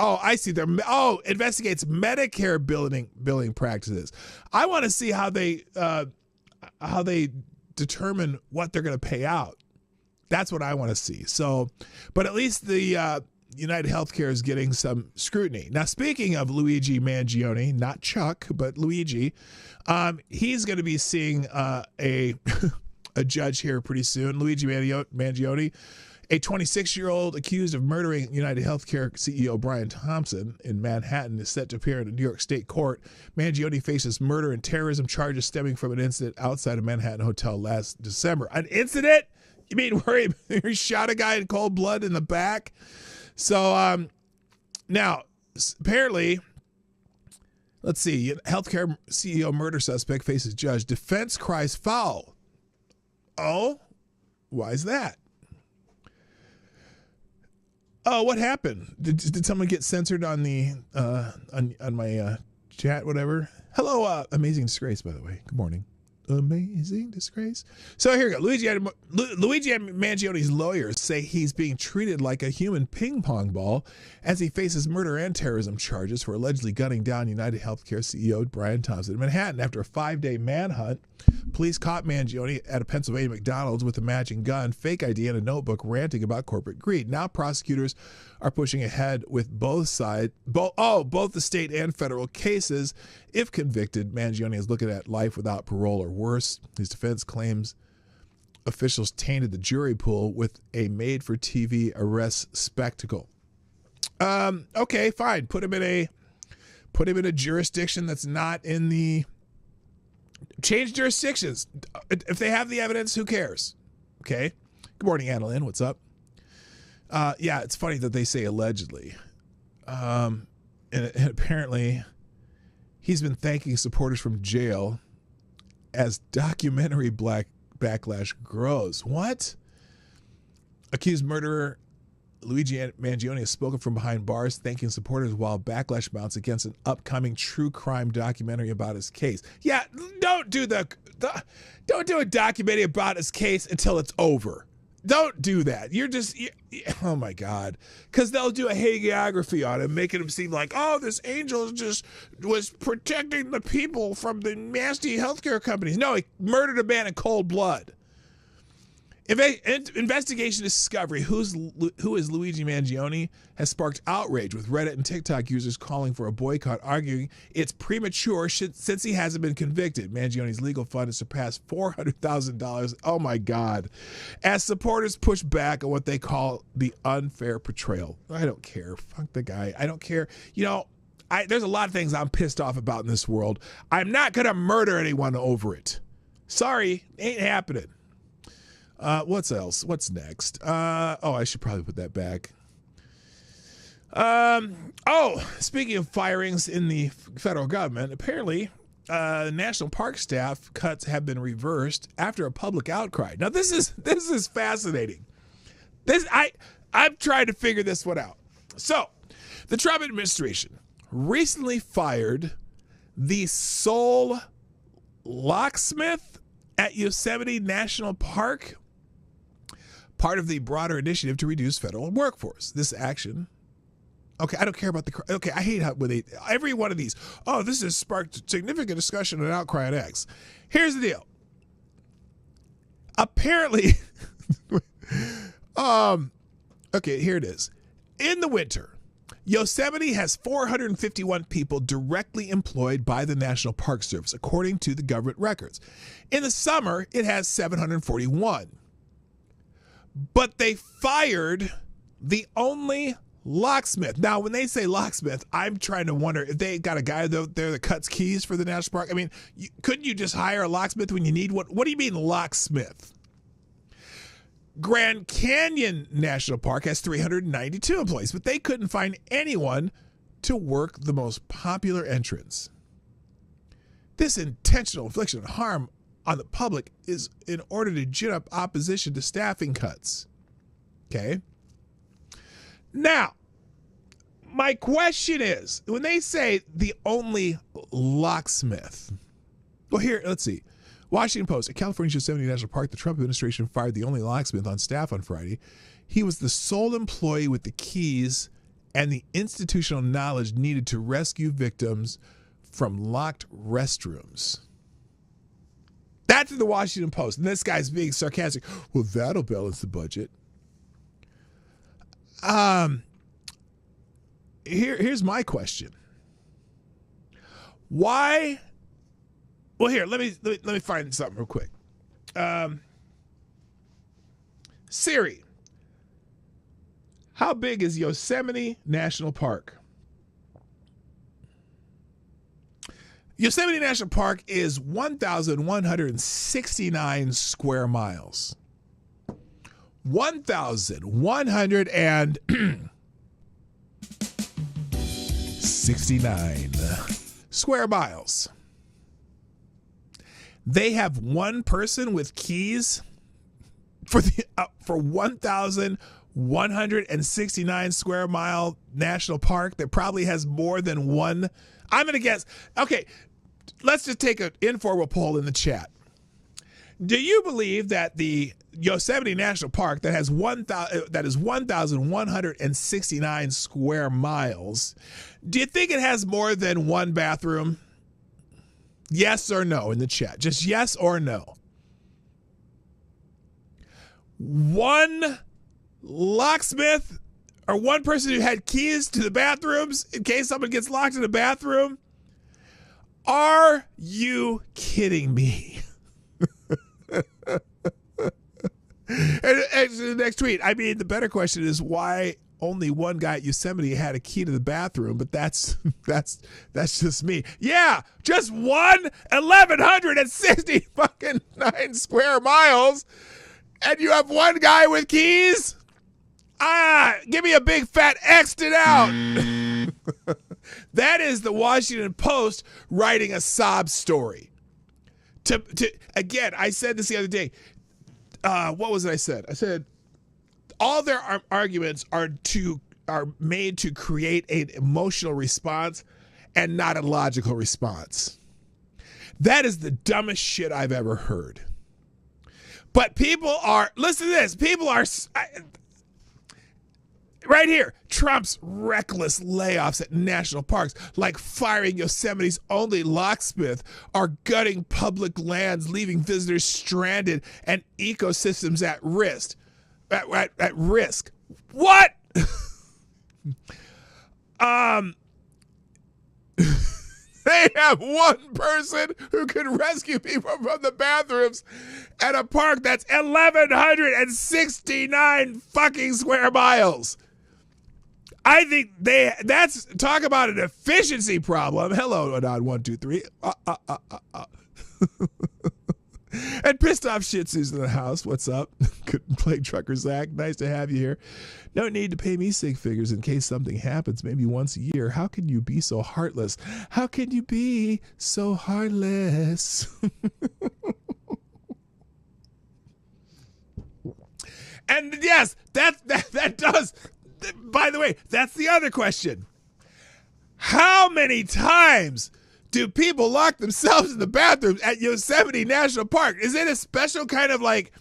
Oh, I see. Investigates Medicare billing practices. I want to see how they determine what they're going to pay out. That's what I want to see. So, but at least the United Healthcare is getting some scrutiny. Now, speaking of Luigi Mangione, not Chuck, but Luigi, he's going to be seeing a judge here pretty soon. Luigi Mangione. A 26-year-old accused of murdering United Healthcare CEO Brian Thompson in Manhattan is set to appear in a New York State court. Mangione faces murder and terrorism charges stemming from an incident outside a Manhattan hotel last December. An incident? You mean where he shot a guy in cold blood in the back? So now, apparently, Let's see. Healthcare CEO murder suspect faces judge. Defense cries foul. Oh, why is that? Oh, what happened? Did someone get censored on the on my chat? Whatever. Hello, Amazing Disgrace. By the way, good morning. Amazing Disgrace. So here we go. Luigi Mangioni's lawyers say he's being treated like a human ping pong ball as he faces murder and terrorism charges for allegedly gunning down United Healthcare CEO Brian Thompson in Manhattan. After a 5-day manhunt, police caught Mangione at a Pennsylvania McDonald's with a matching gun, fake ID, and a notebook ranting about corporate greed. Now prosecutors are pushing ahead with both the state and federal cases. If convicted, Mangione is looking at life without parole or worse. His defense claims officials tainted the jury pool with a made-for-TV arrest spectacle. Okay, fine. Put him in a jurisdiction that's not in the. Change jurisdictions. If they have the evidence, who cares? Okay. Good morning, Annalyn. What's up? Yeah, it's funny that they say allegedly. And apparently he's been thanking supporters from jail as documentary backlash grows. What? Accused murderer Luigi Mangione has spoken from behind bars, thanking supporters while backlash mounts against an upcoming true crime documentary about his case. Yeah, don't do a documentary about his case until it's over. Don't do that. Oh my God. Because they'll do a hagiography on him, making him seem like, oh, this angel just was protecting the people from the nasty healthcare companies. No, he murdered a man in cold blood. Investigation discovery who is Luigi Mangione has sparked outrage, with Reddit and TikTok users calling for a boycott, arguing it's premature since he hasn't been convicted. Mangione's legal fund has surpassed $400,000. Oh my God. As supporters push back on what they call the unfair portrayal. I don't care. Fuck the guy. I don't care. There's a lot of things I'm pissed off about in this world. I'm not going to murder anyone over it. Sorry, ain't happening. What's else? What's next? I should probably put that back. Speaking of firings in the federal government, apparently national park staff cuts have been reversed after a public outcry. Now this is fascinating. I'm trying to figure this one out. So, the Trump administration recently fired the sole locksmith at Yosemite National Park, part of the broader initiative to reduce federal workforce. This action, okay, I don't care about I hate how every one of these, this has sparked significant discussion and outcry on X. Here's the deal. Apparently, okay, here it is. In the winter, Yosemite has 451 people directly employed by the National Park Service, according to the government records. In the summer, it has 741. But they fired the only locksmith. Now, when they say locksmith, I'm trying to wonder if they got a guy there that cuts keys for the national park. I mean, couldn't you just hire a locksmith when you need one? What do you mean locksmith? Grand Canyon National Park has 392 employees, but they couldn't find anyone to work the most popular entrance. This intentional infliction of harm on the public is in order to gin up opposition to staffing cuts. Okay? Now, my question is, when they say the only locksmith, well, here, let's see. Washington Post, at California's Yosemite National Park, the Trump administration fired the only locksmith on staff on Friday. He was the sole employee with the keys and the institutional knowledge needed to rescue victims from locked restrooms. That's in the Washington Post. And this guy's being sarcastic. Well, that'll balance the budget. Here's my question. Why? Well, here, let me find something real quick. Siri, how big is Yosemite National Park? Yosemite National Park is 1,169 square miles. 1,169 square miles. They have one person with keys for 1,169 square mile national park that probably has more than one. I'm going to guess. Okay, let's just take an informal poll in the chat. Do you believe that the Yosemite National Park that is 1,169 square miles, do you think it has more than one bathroom? Yes or no in the chat. Just yes or no. One locksmith or one person who had keys to the bathrooms in case someone gets locked in a bathroom? Are you kidding me? And the next tweet, I mean, the better question is why only one guy at Yosemite had a key to the bathroom, but that's just me. Yeah, just 1,160 fucking 9 square miles, and you have one guy with keys? Give me a big fat X'd it out. That is the Washington Post writing a sob story. Again, I said this the other day. What was it I said? I said all their arguments are made to create an emotional response and not a logical response. That is the dumbest shit I've ever heard. But people are, listen to this, people are, right here, Trump's reckless layoffs at national parks, like firing Yosemite's only locksmith, are gutting public lands, leaving visitors stranded and ecosystems at risk. At risk. What? They have one person who can rescue people from the bathrooms at a park that's 1,169 fucking square miles. I think that's, talk about an efficiency problem. Hello, Anon 123. And pissed off Shih Tzus in the house. What's up? Couldn't play Trucker Zach. Nice to have you here. No need to pay me sig figures in case something happens, maybe once a year. How can you be so heartless? How can you be so heartless? And yes, that does. By the way, that's the other question. How many times do people lock themselves in the bathrooms at Yosemite National Park? Is it a special kind of like,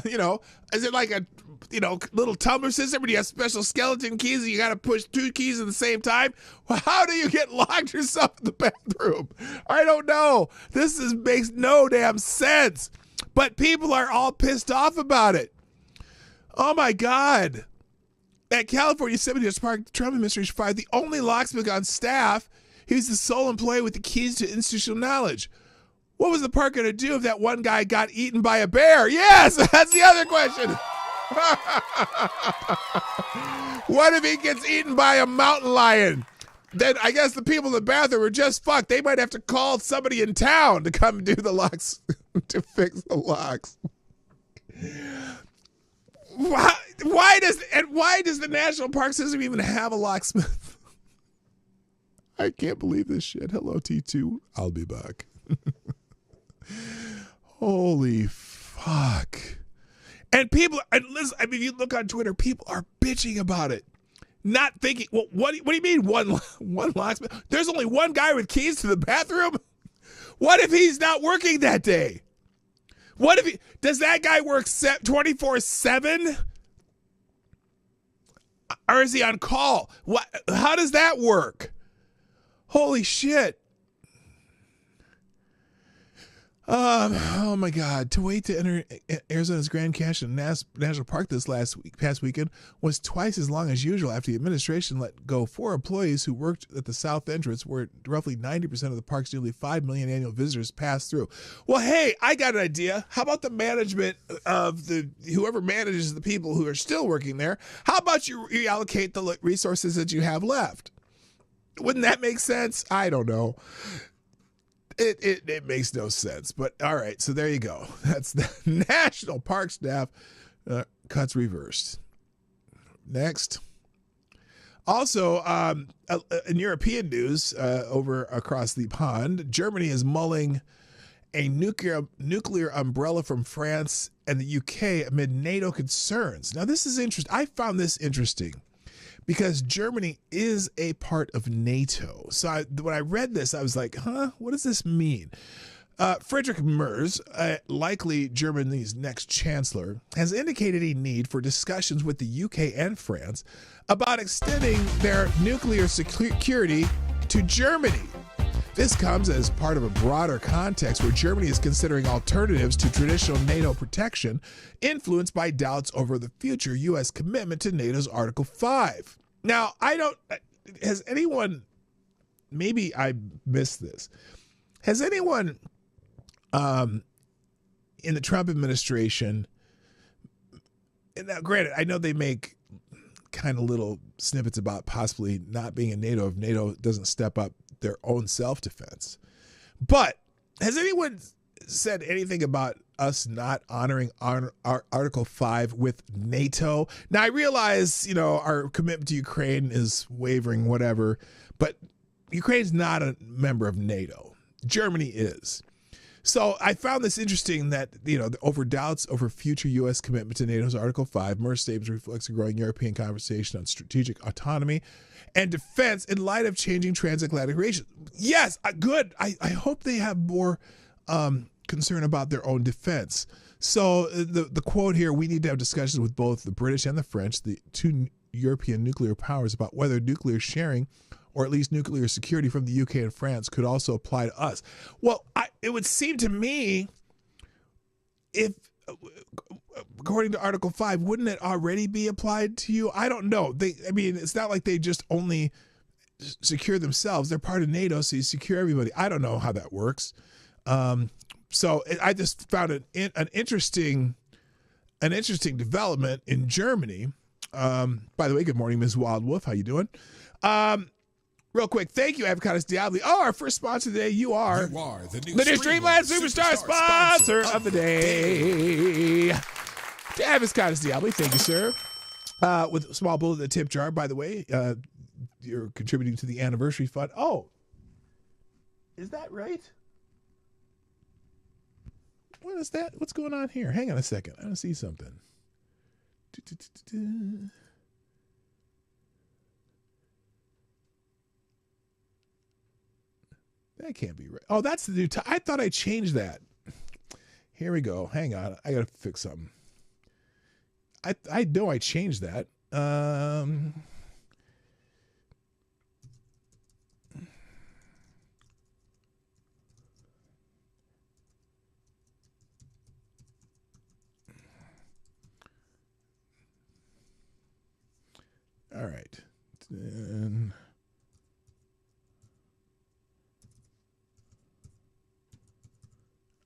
is it like a, little tumbler system where you have special skeleton keys and you got to push 2 keys at the same time? Well, how do you get locked yourself in the bathroom? I don't know. This makes no damn sense. But people are all pissed off about it. Oh my God. At California Yosemite National Park, the Trump administration fired the only locksmith on staff. He was the sole employee with the keys to institutional knowledge. What was the park going to do if that one guy got eaten by a bear? Yes, that's the other question. What if he gets eaten by a mountain lion? Then I guess the people in the bathroom are just fucked. They might have to call somebody in town to come do the locks, to fix the locks. Why does the National Park System even have a locksmith? I can't believe this shit. Hello, T2. I'll be back. Holy fuck. And people, and listen, I mean, if you look on Twitter, people are bitching about it. Not thinking, well, what do you mean one locksmith? There's only one guy with keys to the bathroom? What if he's not working that day? What if does that guy work 24/7? Or is he on call? How does that work? Holy shit. Oh my God. To wait to enter Arizona's Grand Canyon National Park this past weekend was twice as long as usual after the administration let go 4 employees who worked at the south entrance where roughly 90% of the park's nearly 5 million annual visitors pass through. Well, hey, I got an idea. How about the management of whoever manages the people who are still working there? How about you reallocate the resources that you have left? Wouldn't that make sense? I don't know. It makes no sense, but all right. So there you go. That's the National Park staff cuts reversed. Next. Also, in European news, over across the pond, Germany is mulling a nuclear umbrella from France and the UK amid NATO concerns. Now, this is interesting. I found this interesting because Germany is a part of NATO. So when I read this, I was like, what does this mean? Friedrich Merz, likely Germany's next chancellor, has indicated a need for discussions with the UK and France about extending their nuclear security to Germany. This comes as part of a broader context where Germany is considering alternatives to traditional NATO protection, influenced by doubts over the future U.S. commitment to NATO's Article 5. Now, has anyone, maybe I missed this, has anyone in the Trump administration, and now granted, I know they make kind of little snippets about possibly not being in NATO if NATO doesn't step up their own self-defense. But has anyone said anything about us not honoring our Article 5 with NATO? Now, I realize, our commitment to Ukraine is wavering, whatever, but Ukraine's not a member of NATO. Germany is. So I found this interesting that, over doubts over future U.S. commitment to NATO's Article 5, Merz statement reflects a growing European conversation on strategic autonomy and defense in light of changing transatlantic relations. Yes, good. I hope they have more concern about their own defense. So the quote here, we need to have discussions with both the British and the French, the two European nuclear powers, about whether nuclear sharing or at least nuclear security from the UK and France could also apply to us. Well, it would seem to me, if according to Article 5, wouldn't it already be applied to you? I don't know. It's not like they just only secure themselves. They're part of NATO, so you secure everybody. I don't know how that works. So I just found an interesting development in Germany. By the way, good morning, Ms. Wild Wolf. How you doing? Real quick, thank you, Avocados Diablo. Oh, our first sponsor today, you are the new Streamland Superstar sponsor of the day. To Avocados Diablo, thank you, sir. With a small bullet in the tip jar, by the way, you're contributing to the anniversary fund. Oh, is that right? What is that? What's going on here? Hang on a second. I want to see something. That can't be right. Oh, that's the new I thought I changed that. Here we go. Hang on. I got to fix something. I know I changed that. All right. Then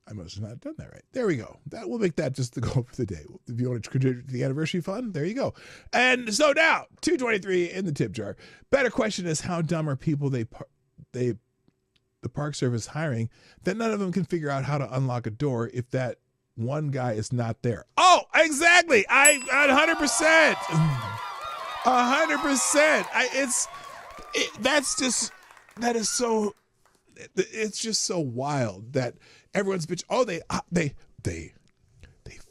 I must have not done that right. There we go. That will make that just the goal for the day. If you want to contribute to the anniversary fund, there you go. And so now, 223 in the tip jar. Better question is, how dumb are people the Park Service hiring that none of them can figure out how to unlock a door if that one guy is not there? Oh, exactly. 100%. 100%. It's just so wild that everyone's bitch. Oh, they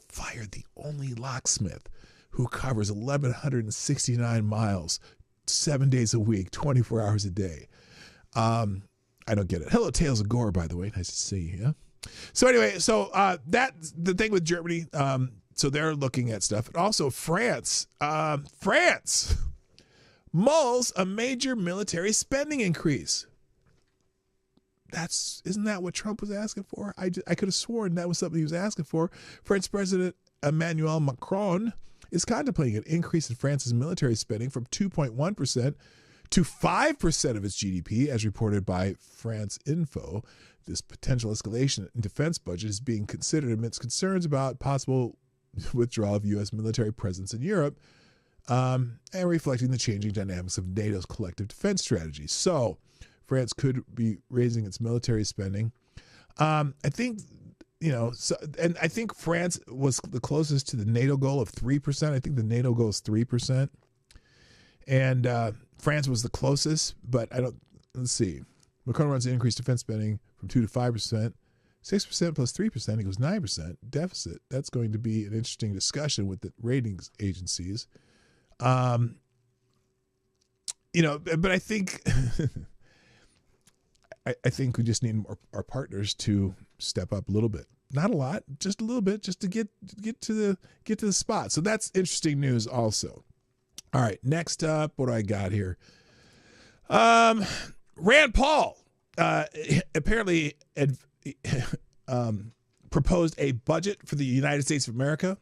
fired the only locksmith who covers 1,169 miles, 7 days a week, 24 hours a day. I don't get it. Hello, Tales of Gore, by the way. Nice to see you. Yeah? So anyway, that's the thing with Germany. So they're looking at stuff. And also France. France mulls a major military spending increase. Isn't that what Trump was asking for? I could have sworn that was something he was asking for. French President Emmanuel Macron is contemplating an increase in France's military spending from 2.1% to 5% of its GDP, as reported by France Info. This potential escalation in defense budget is being considered amidst concerns about possible withdrawal of U.S. military presence in Europe, and reflecting the changing dynamics of NATO's collective defense strategy. So France could be raising its military spending. I think, and I think France was the closest to the NATO goal of 3%. I think the NATO goal is 3%. And France was the closest, but let's see. Macron wants to increase defense spending from 2% to 5%. 6% plus 3% equals 9% deficit. That's going to be an interesting discussion with the ratings agencies. But I think I think we just need our partners to step up a little bit. Not a lot, just a little bit, just to get to the spot. So that's interesting news also. All right, next up, what do I got here? Rand Paul apparently proposed a budget for the United States of America,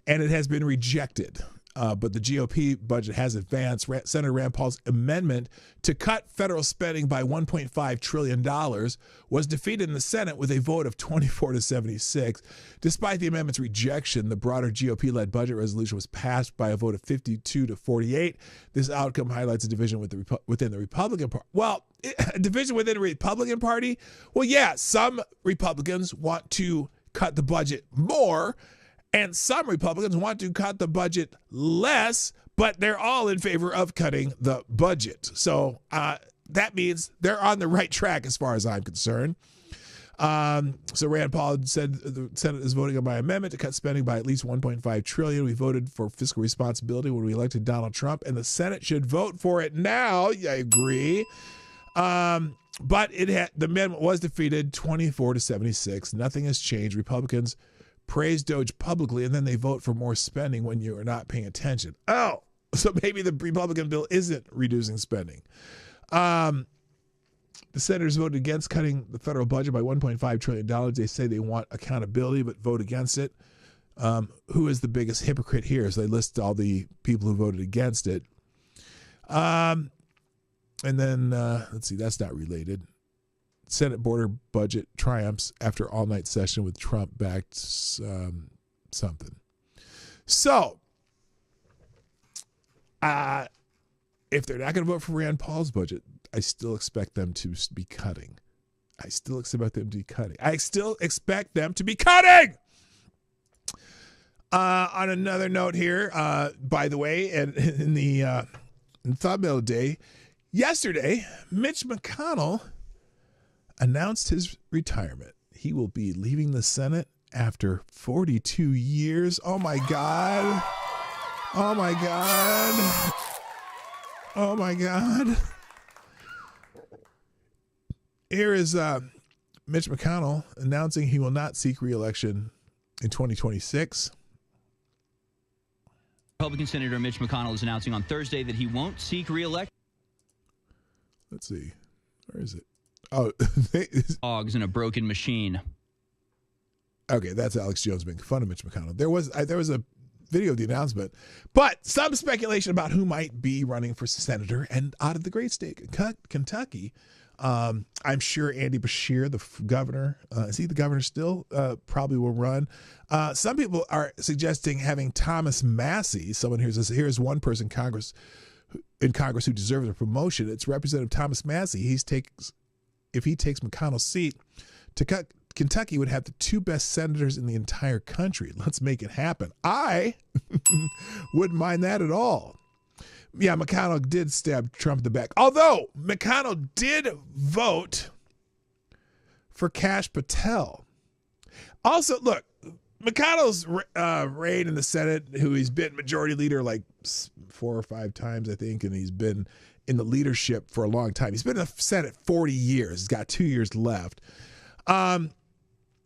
and it has been rejected. But the GOP budget has advanced. Senator Rand Paul's amendment to cut federal spending by $1.5 trillion was defeated in the Senate with a vote of 24 to 76. Despite the amendment's rejection, the broader GOP-led budget resolution was passed by a vote of 52 to 48. This outcome highlights a division within the Republican Party. Well, a division within the Republican Party? Well, yeah, some Republicans want to cut the budget more, and some Republicans want to cut the budget less, but they're all in favor of cutting the budget. So that means they're on the right track as far as I'm concerned. So Rand Paul said the Senate is voting on my amendment to cut spending by at least $1.5 trillion. We voted for fiscal responsibility when we elected Donald Trump, and the Senate should vote for it now. I agree. But the amendment was defeated 24 to 76. Nothing has changed. Republicans praise Doge publicly, and then they vote for more spending when you are not paying attention. Oh, so maybe the Republican bill isn't reducing spending. The senators voted against cutting the federal budget by $1.5 trillion. They say they want accountability, but vote against it. Who is the biggest hypocrite here? So they list all the people who voted against it. And then, let's see, that's not related. Senate border budget triumphs after all-night session with Trump-backed something. So, if they're not going to vote for Rand Paul's budget, I still expect them to be cutting. I still expect them to be cutting! On another note here, by the way, and in the thumbnail day, yesterday, Mitch McConnell announced his retirement. He will be leaving the Senate after 42 years. Oh my God. Oh my God. Oh my God. Here is Mitch McConnell announcing he will not seek re-election in 2026. Republican Senator Mitch McConnell is announcing on Thursday that he won't seek re-election. Let's see. Where is it? Oh, dogs in a broken machine. Okay, that's Alex Jones making fun of Mitch McConnell. There was a video of the announcement, but some speculation about who might be running for senator and out of the great state Kentucky. I'm sure Andy Beshear, the governor, is he the governor still? Probably will run. Some people are suggesting having Thomas Massey, someone who says, here's one person in Congress who deserves a promotion. It's Representative Thomas Massey. If he takes McConnell's seat, Kentucky would have the two best senators in the entire country. Let's make it happen. I wouldn't mind that at all. Yeah, McConnell did stab Trump in the back. Although McConnell did vote for Kash Patel. Also, look, McConnell's reign in the Senate, who he's been majority leader like 4 or 5 times, I think, and he's been in the leadership for a long time. He's been in the Senate 40 years. He's got 2 years left. The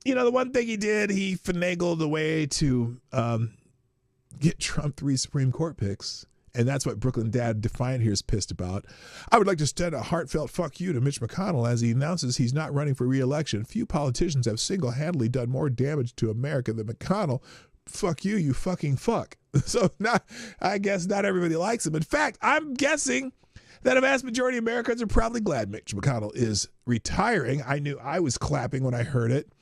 one thing he did, he finagled a way to get Trump 3 Supreme Court picks. And that's what Brooklyn Dad Defiant here is pissed about. I would like to send a heartfelt fuck you to Mitch McConnell as he announces he's not running for re-election. Few politicians have single-handedly done more damage to America than McConnell. Fuck you, you fucking fuck. So I guess not everybody likes him. In fact, I'm guessing that a vast majority of Americans are probably glad Mitch McConnell is retiring. I knew I was clapping when I heard it.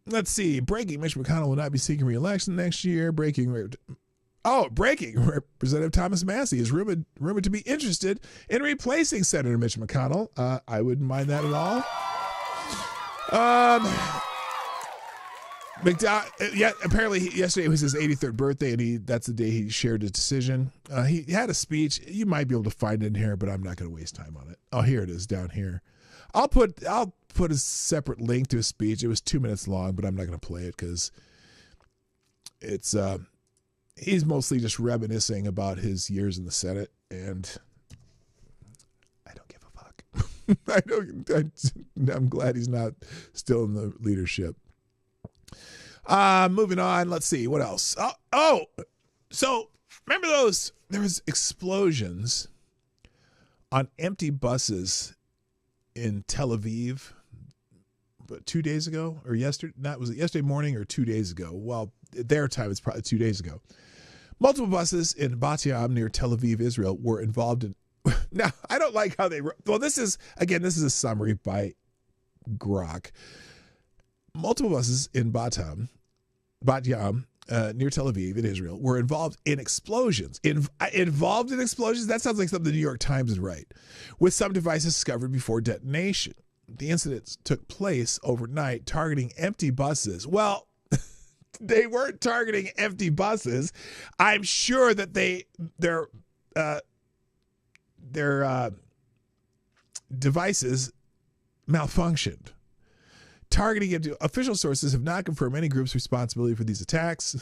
Let's see. Breaking. Mitch McConnell will not be seeking re-election next year. Breaking. Representative Thomas Massey is rumored to be interested in replacing Senator Mitch McConnell. I wouldn't mind that at all. Yeah, apparently yesterday was his 83rd birthday, and that's the day he shared his decision. He had a speech. You might be able to find it in here, but I'm not going to waste time on it. Oh, here it is down here. I'll put a separate link to his speech. It was 2 minutes long, but I'm not going to play it because it's he's mostly just reminiscing about his years in the Senate, and I don't give a fuck. I'm glad he's not still in the leadership. Moving on. Let's see what else. So remember there was explosions on empty buses in Tel Aviv, but 2 days ago or yesterday. Was it yesterday morning or 2 days ago? Well, their time it's probably 2 days ago. Multiple buses in Bat Yam near Tel Aviv, Israel, were involved in. Now, I don't like how they. Well, this is a summary by Grok. Multiple buses in Bat Yam, near Tel Aviv in Israel, were involved in explosions. Involved in explosions? That sounds like something the New York Times would write. With some devices discovered before detonation. The incidents took place overnight, targeting empty buses. Well, they weren't targeting empty buses. I'm sure that their devices malfunctioned. Targeting into official sources have not confirmed any group's responsibility for these attacks,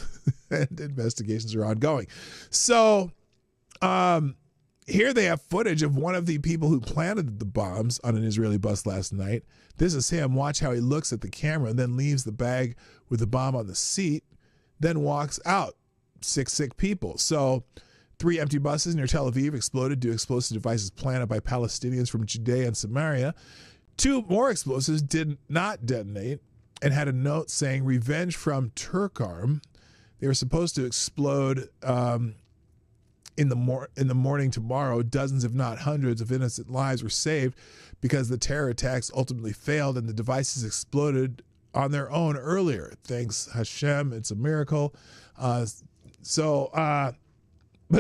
and investigations are ongoing. So, here they have footage of one of the people who planted the bombs on an Israeli bus last night. This is him. Watch how he looks at the camera and then leaves the bag with the bomb on the seat, then walks out. 6 sick people. So 3 empty buses near Tel Aviv exploded due to explosive devices planted by Palestinians from Judea and Samaria. 2 more explosives did not detonate and had a note saying revenge from Turkarm. They were supposed to explode in the morning tomorrow. Dozens, if not hundreds, of innocent lives were saved because the terror attacks ultimately failed and the devices exploded on their own earlier. Thanks Hashem, it's a miracle. But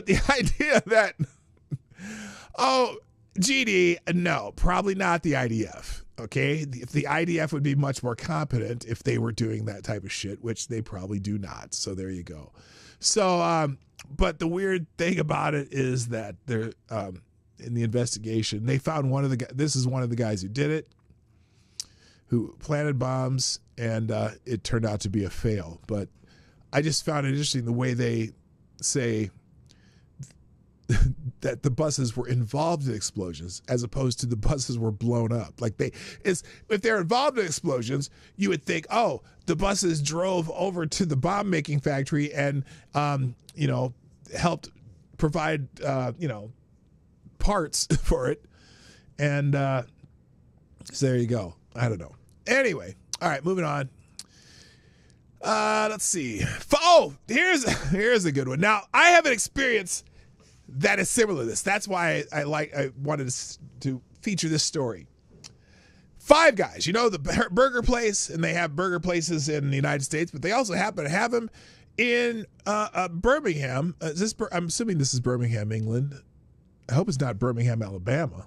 the idea that, GD, no, probably not the IDF. Okay, the IDF would be much more competent if they were doing that type of shit, which they probably do not. So there you go. So, but the weird thing about it is that they're in the investigation, they found one of the guys. This is one of the guys who did it, who planted bombs, and it turned out to be a fail. But I just found it interesting the way they say that the buses were involved in explosions as opposed to the buses were blown up. Like if they're involved in explosions, you would think, oh, the buses drove over to the bomb making factory and, helped provide, parts for it. And so there you go. I don't know. Anyway. All right, moving on. Let's see. Oh, here's a good one. Now, I have an experience that is similar to this. That's why I wanted to feature this story. Five Guys, the burger place, and they have burger places in the United States, but they also happen to have them in Birmingham. I'm assuming this is Birmingham, England. I hope it's not Birmingham, Alabama.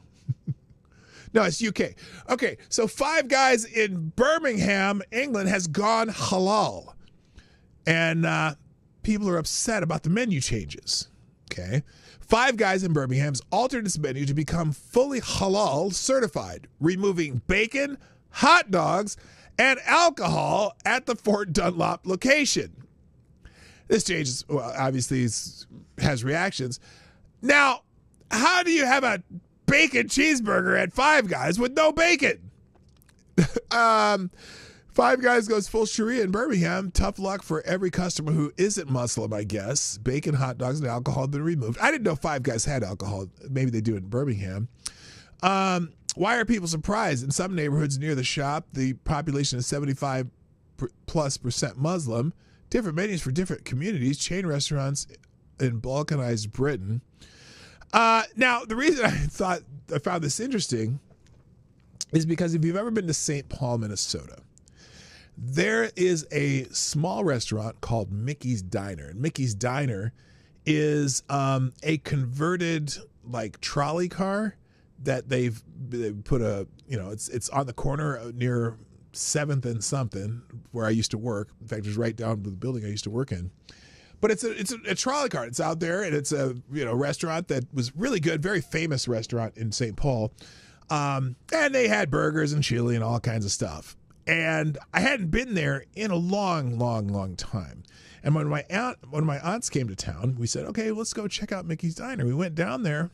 No, it's UK. Okay, so Five Guys in Birmingham, England has gone halal. And people are upset about the menu changes. Okay. Five Guys in Birmingham has altered its menu to become fully halal certified, removing bacon, hot dogs, and alcohol at the Fort Dunlop location. This change obviously has reactions. Now, how do you have a bacon cheeseburger at Five Guys with no bacon? Five Guys goes full Sharia in Birmingham. Tough luck for every customer who isn't Muslim, I guess. Bacon, hot dogs, and alcohol have been removed. I didn't know Five Guys had alcohol. Maybe they do it in Birmingham. Why are people surprised? In some neighborhoods near the shop, the population is 75+% Muslim. Different menus for different communities. Chain restaurants in Balkanized Britain. Now, the reason I found this interesting is because if you've ever been to St. Paul, Minnesota, there is a small restaurant called Mickey's Diner. And Mickey's Diner is a converted trolley car that they've put it's on the corner near 7th and something, where I used to work. In fact, it was right down to the building I used to work in. But it's a trolley car. It's out there, and it's a restaurant that was really good, very famous restaurant in St. Paul. And they had burgers and chili and all kinds of stuff. And I hadn't been there in a long, long, long time. And when my aunts came to town, we said, okay, let's go check out Mickey's Diner. We went down there,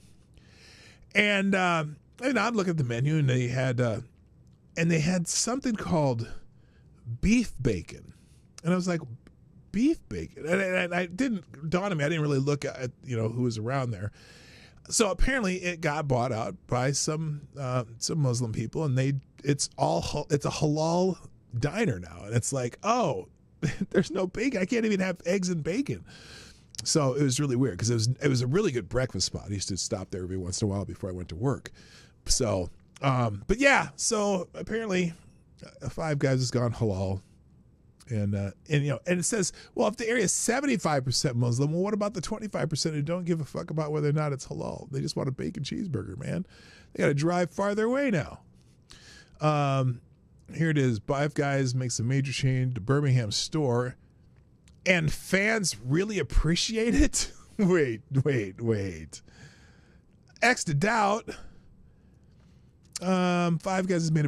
and I'm looking at the menu, and they had something called beef bacon. And I was like, beef bacon? And I didn't dawn on me. I didn't really look at, who was around there. So apparently it got bought out by some Muslim people, and it's a halal diner now. And it's like, oh, there's no bacon. I can't even have eggs and bacon. So it was really weird because it was a really good breakfast spot. I used to stop there every once in a while before I went to work. So, but yeah, so apparently Five Guys has gone halal. And it says, well, if the area is 75% Muslim, well, what about the 25% who don't give a fuck about whether or not it's halal? They just want a bacon cheeseburger, man. They got to drive farther away now. Here it is. Five Guys makes a major change to Birmingham store, and fans really appreciate it? Wait. X to doubt. Five Guys has made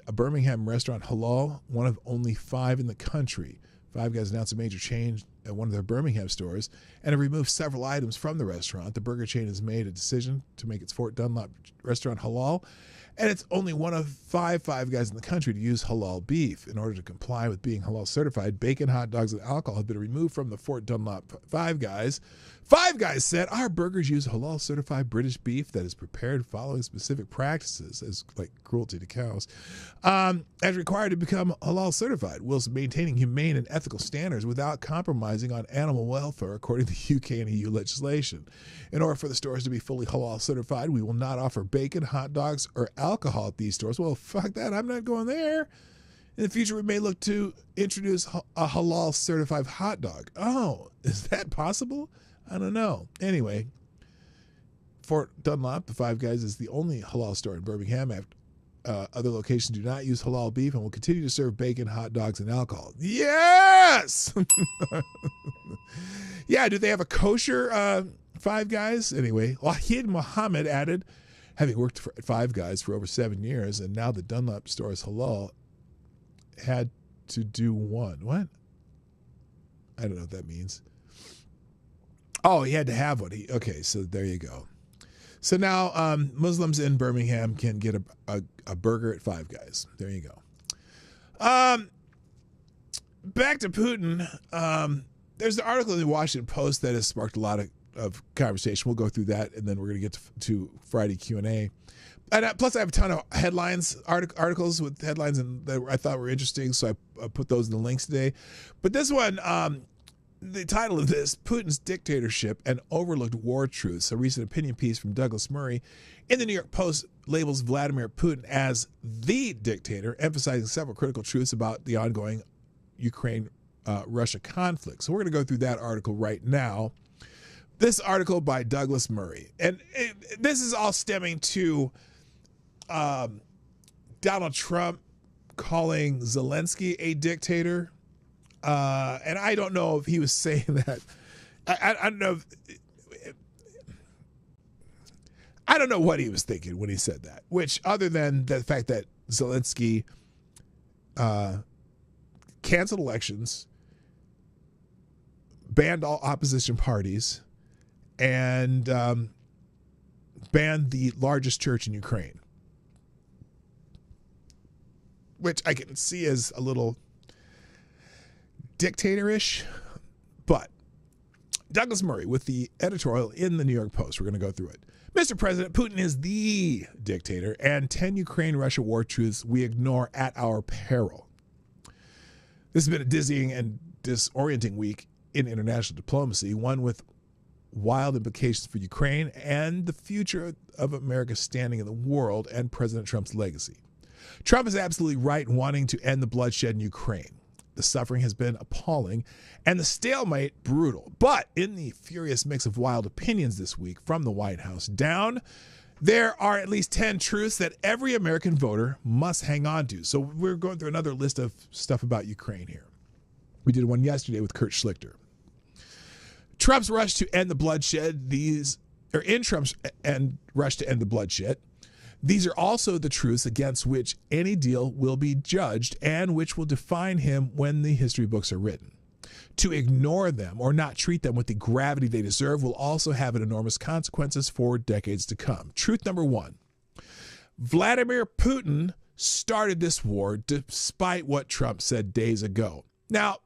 a Birmingham restaurant halal, one of only 5 in the country. Five Guys announced a major change at one of their Birmingham stores and have removed several items from the restaurant. The burger chain has made a decision to make its Fort Dunlop restaurant halal, and it's only one of 5 Five Guys in the country to use halal beef. In order to comply with being halal certified, bacon, hot dogs, and alcohol have been removed from the Fort Dunlop Five Guys. Five Guys said, our burgers use halal certified British beef that is prepared following specific practices, as like cruelty to cows, as required to become halal certified, whilst maintaining humane and ethical standards without compromising on animal welfare, according to UK and EU legislation. In order for the stores to be fully halal certified, we will not offer bacon, hot dogs, or alcohol at these stores. Well, fuck that. I'm not going there. In the future, we may look to introduce a halal certified hot dog. Oh, is that possible? I don't know. Anyway, Fort Dunlop, the Five Guys, is the only halal store in Birmingham. Other locations do not use halal beef and will continue to serve bacon, hot dogs, and alcohol. Yes! Yeah, do they have a kosher Five Guys? Anyway, Wahid Muhammad added, having worked at Five Guys for over 7 years, and now the Dunlop store is halal, had to do one. What? I don't know what that means. Oh, he had to have one. Okay, so there you go. So now Muslims in Birmingham can get a burger at Five Guys. There you go. Back to Putin. There's an article in the Washington Post that has sparked a lot of conversation. We'll go through that, and then we're going to get to Friday Q&A. And plus, I have a ton of headlines, articles with headlines that I thought were interesting, so I put those in the links today. But this one, the title of this, Putin's Dictatorship and Overlooked War Truths, a recent opinion piece from Douglas Murray in the New York Post labels Vladimir Putin as the dictator, emphasizing several critical truths about the ongoing Ukraine-Russia conflict. So we're going to go through that article right now. This article by Douglas Murray. And this is all stemming to Donald Trump calling Zelensky a dictator. And I don't know if he was saying that. I don't know. I don't know what he was thinking when he said that, which other than the fact that Zelensky canceled elections, banned all opposition parties, and banned the largest church in Ukraine, which I can see as a little dictatorish. But Douglas Murray with the editorial in the New York Post. We're going to go through it. Mr. President, Putin is the dictator, and 10 Ukraine-Russia war truths we ignore at our peril. This has been a dizzying and disorienting week in international diplomacy, one with wild implications for Ukraine and the future of America's standing in the world and President Trump's legacy. Trump is absolutely right in wanting to end the bloodshed in Ukraine. The suffering has been appalling and the stalemate brutal. But in the furious mix of wild opinions this week from the White House down There are at least 10 truths that every American voter must hang on to. So we're going through another list of stuff about Ukraine here. We did one yesterday with Kurt Schlichter. Trump's rush to end the bloodshed. Rush to end the bloodshed. These are also the truths against which any deal will be judged and which will define him when the history books are written. To ignore them or not treat them with the gravity they deserve will also have enormous consequences for decades to come. Truth number one, Vladimir Putin started this war despite what Trump said days ago. Now,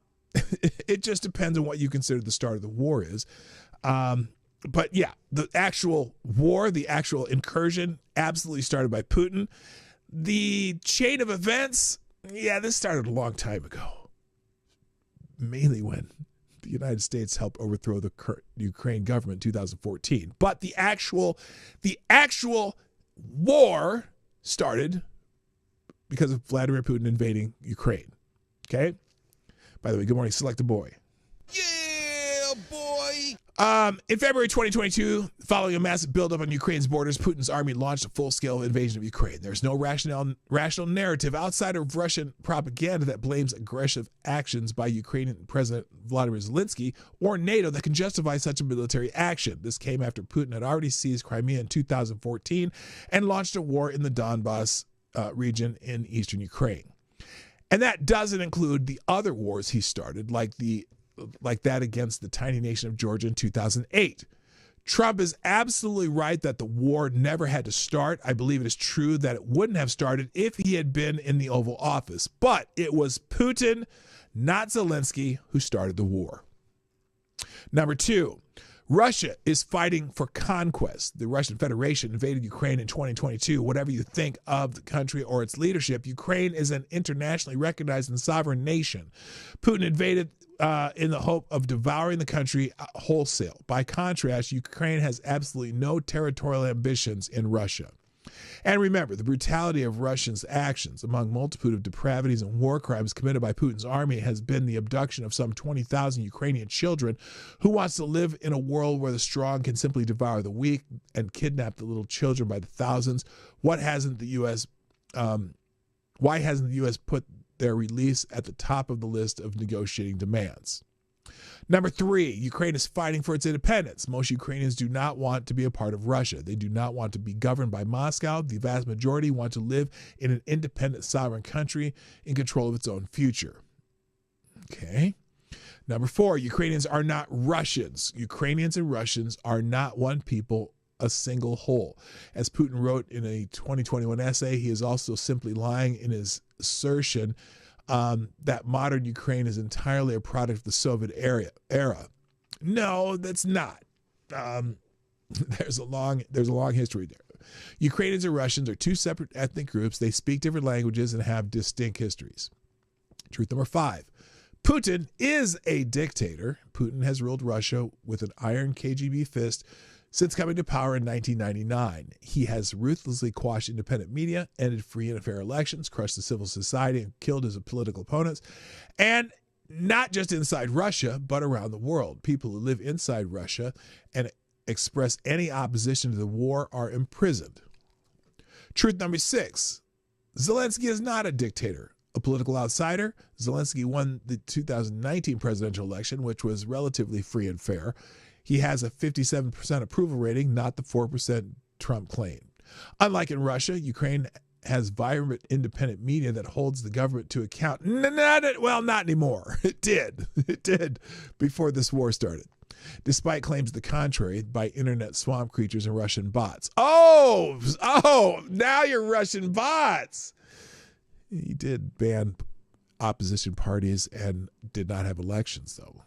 it just depends on what you consider the start of the war is. But yeah, the actual war, the actual incursion, absolutely started by Putin. The chain of events, this started a long time ago. Mainly when the United States helped overthrow the Ukraine government in 2014. But the actual war started because of Vladimir Putin invading Ukraine. Okay? By the way, good morning, Select a Boy. Yeah, boy! In February 2022, following a massive buildup on Ukraine's borders, Putin's army launched a full-scale invasion of Ukraine. There's no rational narrative outside of Russian propaganda that blames aggressive actions by Ukrainian President Volodymyr Zelensky or NATO that can justify such a military action. This came after Putin had already seized Crimea in 2014 and launched a war in the Donbas region in eastern Ukraine. And that doesn't include the other wars he started, like that against the tiny nation of Georgia in 2008. Trump is absolutely right that the war never had to start. I believe it is true that it wouldn't have started if he had been in the Oval Office. But it was Putin, not Zelensky, who started the war. Number two, Russia is fighting for conquest. The Russian Federation invaded Ukraine in 2022. Whatever you think of the country or its leadership, Ukraine is an internationally recognized and sovereign nation. Putin invaded in the hope of devouring the country wholesale. By contrast, Ukraine has absolutely no territorial ambitions in Russia. And remember, the brutality of Russians' actions, among multitude of depravities and war crimes committed by Putin's army, has been the abduction of some 20,000 Ukrainian children who wants to live in a world where the strong can simply devour the weak and kidnap the little children by the thousands. Why hasn't the U.S. put their release at the top of the list of negotiating demands? Number three, Ukraine is fighting for its independence. Most Ukrainians do not want to be a part of Russia. They do not want to be governed by Moscow. The vast majority want to live in an independent, sovereign country in control of its own future. Okay. Number four, Ukrainians are not Russians. Ukrainians and Russians are not one people, a single whole. As Putin wrote in a 2021 essay, he is also simply lying in his assertion that modern Ukraine is entirely a product of the Soviet era. No, that's not. There's a long history there. Ukrainians and Russians are two separate ethnic groups. They speak different languages and have distinct histories. Truth number five, Putin is a dictator. Putin has ruled Russia with an iron KGB fist since coming to power in 1999. He has ruthlessly quashed independent media, ended free and fair elections, crushed the civil society, and killed his political opponents. And not just inside Russia, but around the world. People who live inside Russia and express any opposition to the war are imprisoned. Truth number six, Zelensky is not a dictator, a political outsider. Zelensky won the 2019 presidential election, which was relatively free and fair. He has a 57% approval rating, not the 4% Trump claimed. Unlike in Russia, Ukraine has vibrant independent media that holds the government to account. Not anymore. It did before this war started, despite claims to the contrary by internet swamp creatures and Russian bots. Oh, now you're Russian bots. He did ban opposition parties and did not have elections, though.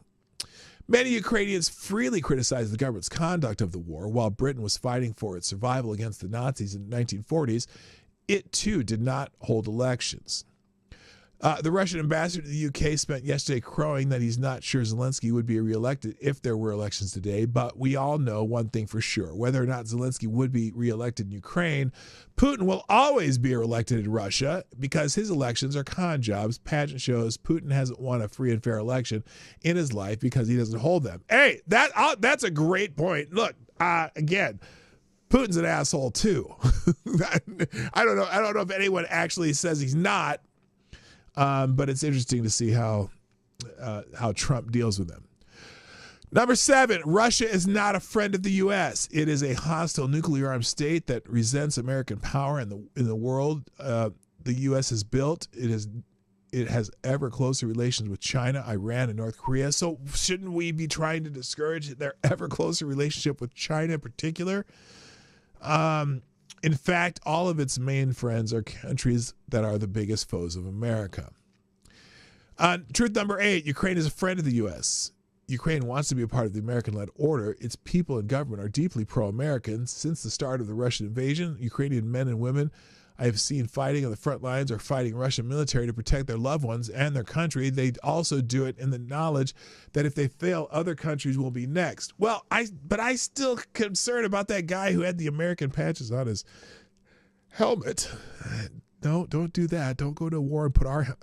Many Ukrainians freely criticized the government's conduct of the war. While Britain was fighting for its survival against the Nazis in the 1940s, it too did not hold elections. The Russian ambassador to the UK spent yesterday crowing that he's not sure Zelensky would be reelected if there were elections today, but we all know one thing for sure. Whether or not Zelensky would be reelected in Ukraine, Putin will always be elected in Russia because his elections are con jobs, pageant shows. Putin hasn't won a free and fair election in his life because he doesn't hold them. Hey, that's a great point. Look, again, Putin's an asshole too. I don't know if anyone actually says he's not, but it's interesting to see how Trump deals with him. Number 7, Russia is not a friend of the U.S. It is a hostile nuclear armed state that resents American power in the world the U.S. has built. It has ever closer relations with China, Iran, and North Korea. So shouldn't we be trying to discourage their ever closer relationship with China in particular? In fact, all of its main friends are countries that are the biggest foes of America. Truth number 8, Ukraine is a friend of the U.S. Ukraine wants to be a part of the American-led order. Its people and government are deeply pro-American. Since the start of the Russian invasion, Ukrainian men and women I have seen fighting on the front lines or fighting Russian military to protect their loved ones and their country. They also do it in the knowledge that if they fail, other countries will be next. Well, I still concerned about that guy who had the American patches on his helmet. No, don't do that. Don't go to war and put our...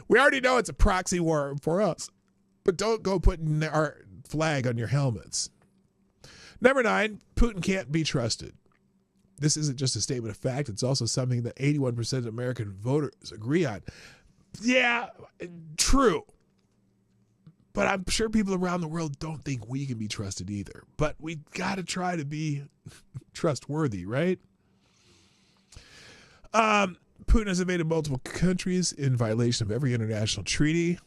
We already know it's a proxy war for us. But don't go putting our flag on your helmets. Number 9, Putin can't be trusted. This isn't just a statement of fact. It's also something that 81% of American voters agree on. Yeah, true. But I'm sure people around the world don't think we can be trusted either. But we got to try to be trustworthy, right? Putin has invaded multiple countries in violation of every international treaty.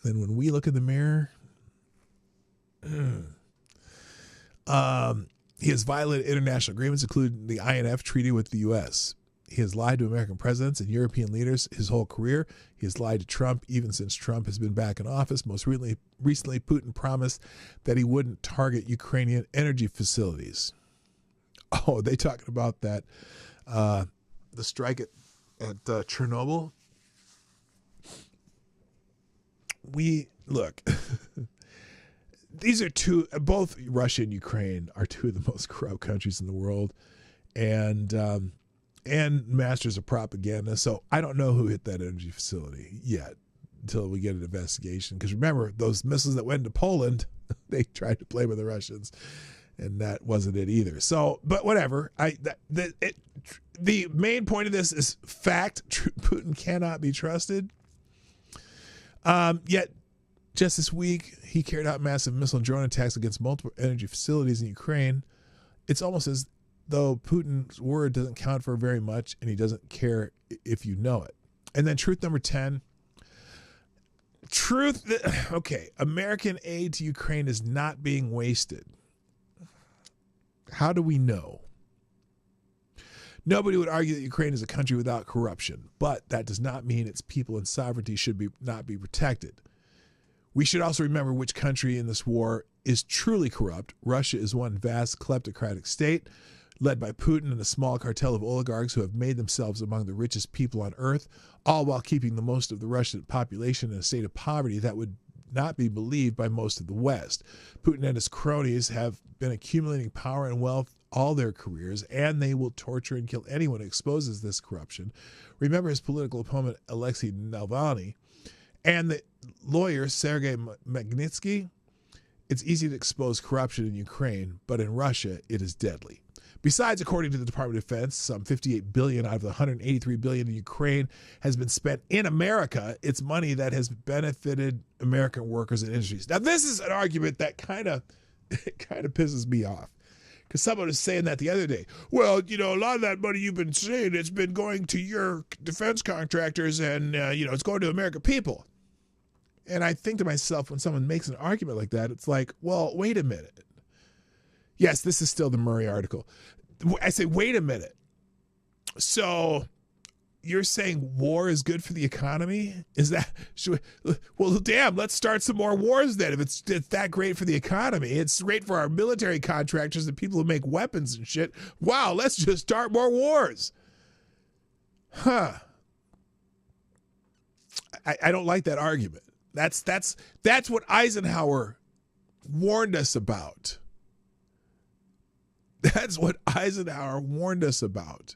Then when we look in the mirror, he has violated international agreements, including the INF treaty with the U.S. He has lied to American presidents and European leaders his whole career. He has lied to Trump even since Trump has been back in office. Most recently, Putin promised that he wouldn't target Ukrainian energy facilities. Oh, they talking about that, the strike at Chernobyl? Look, these are both Russia and Ukraine are two of the most corrupt countries in the world, and masters of propaganda. So I don't know who hit that energy facility yet until we get an investigation. Because remember, those missiles that went to Poland, they tried to blame the Russians, and that wasn't it either. So, but whatever. The main point of this is fact. Putin cannot be trusted. Yet, just this week, he carried out massive missile and drone attacks against multiple energy facilities in Ukraine. It's almost as though Putin's word doesn't count for very much, and he doesn't care if you know it. And then truth number 10. Okay, American aid to Ukraine is not being wasted. How do we know? Nobody would argue that Ukraine is a country without corruption, but that does not mean its people and sovereignty should not be protected. We should also remember which country in this war is truly corrupt. Russia is one vast kleptocratic state led by Putin and a small cartel of oligarchs who have made themselves among the richest people on earth, all while keeping the most of the Russian population in a state of poverty that would not be believed by most of the West. Putin and his cronies have been accumulating power and wealth all their careers, and they will torture and kill anyone who exposes this corruption. Remember his political opponent, Alexei Navalny, and the lawyer, Sergei Magnitsky? It's easy to expose corruption in Ukraine, but in Russia, it is deadly. Besides, according to the Department of Defense, some $58 billion out of the $183 billion in Ukraine has been spent in America. It's money that has benefited American workers and industries. Now, this is an argument that kind of pisses me off. Because someone was saying that the other day. Well, a lot of that money you've been saying, it's been going to your defense contractors and, it's going to American people. And I think to myself, when someone makes an argument like that, it's like, well, wait a minute. Yes, this is still the Murray article. I say, wait a minute. So you're saying war is good for the economy? Is that, well, damn, let's start some more wars then. If it's that great for the economy, it's great for our military contractors and people who make weapons and shit. Wow, let's just start more wars. Huh. I don't like that argument. That's what Eisenhower warned us about. That's what Eisenhower warned us about.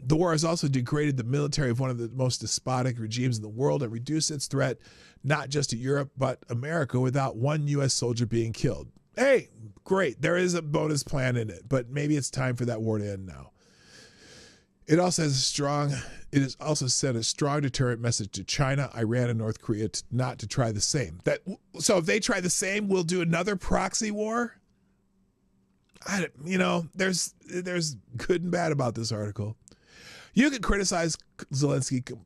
The war has also degraded the military of one of the most despotic regimes in the world and reduced its threat not just to Europe, but America, without one U.S. soldier being killed. Hey, great. There is a bonus plan in it, but maybe it's time for that war to end now. It has also sent a strong deterrent message to China, Iran, and North Korea not to try the same. So if they try the same, we'll do another proxy war. There's good and bad about this article. You can criticize Zelensky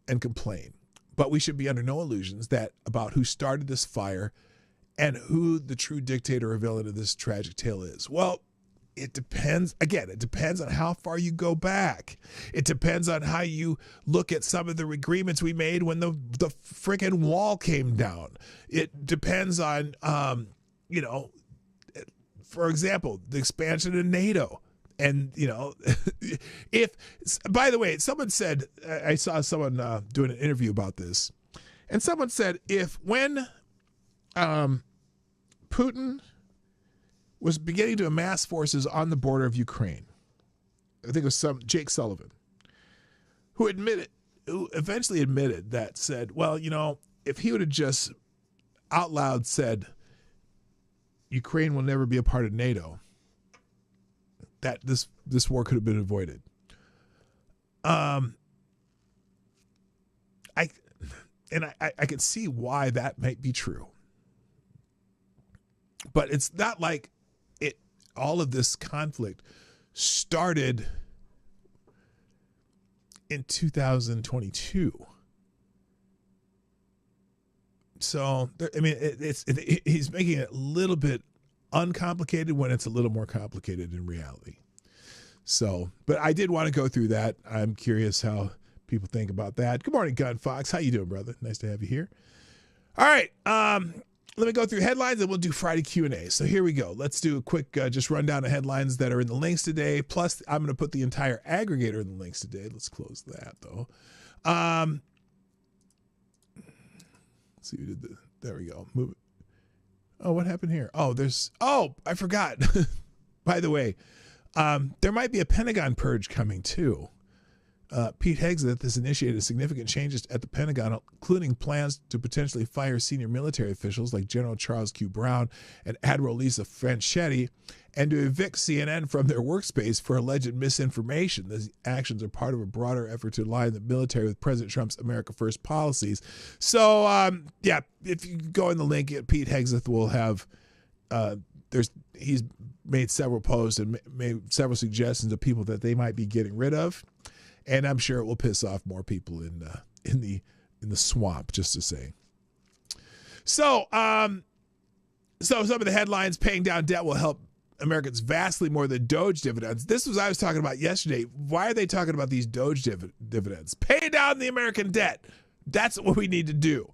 and complain, but we should be under no illusions about who started this fire and who the true dictator or villain of this tragic tale is. Well, it depends. Again, it depends on how far you go back. It depends on how you look at some of the agreements we made when the freaking wall came down. It depends on, for example, the expansion of NATO. And, by the way, someone said, I saw someone doing an interview about this, and someone said when Putin was beginning to amass forces on the border of Ukraine, I think it was Jake Sullivan, who eventually admitted that, said, well, if he would have just out loud said, Ukraine will never be a part of NATO, that this war could have been avoided. I can see why that might be true. But it's not like all of this conflict started in 2022. So, he's making it a little bit uncomplicated when it's a little more complicated in reality. So, but I did want to go through that. I'm curious how people think about that. Good morning, Gun Fox. How you doing, brother? Nice to have you here. All right. Let me go through headlines and we'll do Friday Q&A. So here we go. Let's do a quick just rundown of headlines that are in the links today. Plus, I'm going to put the entire aggregator in the links today. Let's close that, though. Let's see who did there we go. Move it. Oh, what happened here? I forgot. By the way, there might be a Pentagon purge coming too. Pete Hegseth has initiated significant changes at the Pentagon, including plans to potentially fire senior military officials like General Charles Q. Brown and Admiral Lisa Franchetti, and to evict CNN from their workspace for alleged misinformation. These actions are part of a broader effort to align the military with President Trump's America First policies. So, if you go in the link, Pete Hegseth will have, he's made several posts and made several suggestions of people that they might be getting rid of. And I'm sure it will piss off more people in the swamp, just to say. So some of the headlines: paying down debt will help Americans vastly more than Doge dividends. This was what I was talking about yesterday. Why are they talking about these Doge dividends? Pay down the American debt. That's what we need to do.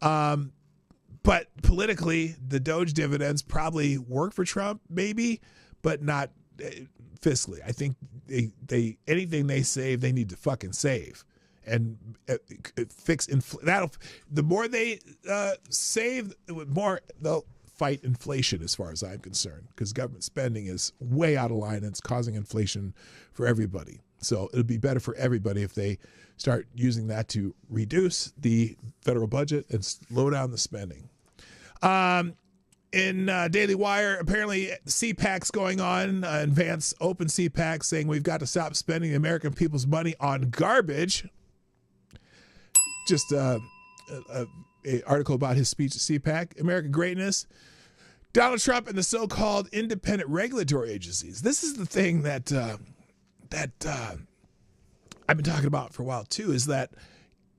But politically, the Doge dividends probably work for Trump, maybe, but not fiscally. I think they anything they save, they need to fucking save and fix that'll. The more they save, the more they'll fight inflation, as far as I'm concerned, because government spending is way out of line and it's causing inflation for everybody. So it'll be better for everybody if they start using that to reduce the federal budget and slow down the spending. In Daily Wire, apparently CPAC's going on, and Vance open CPAC saying we've got to stop spending the American people's money on garbage. Just a article about his speech at CPAC. American Greatness. Donald Trump and the so-called independent regulatory agencies. This is the thing that I've been talking about for a while too, is that,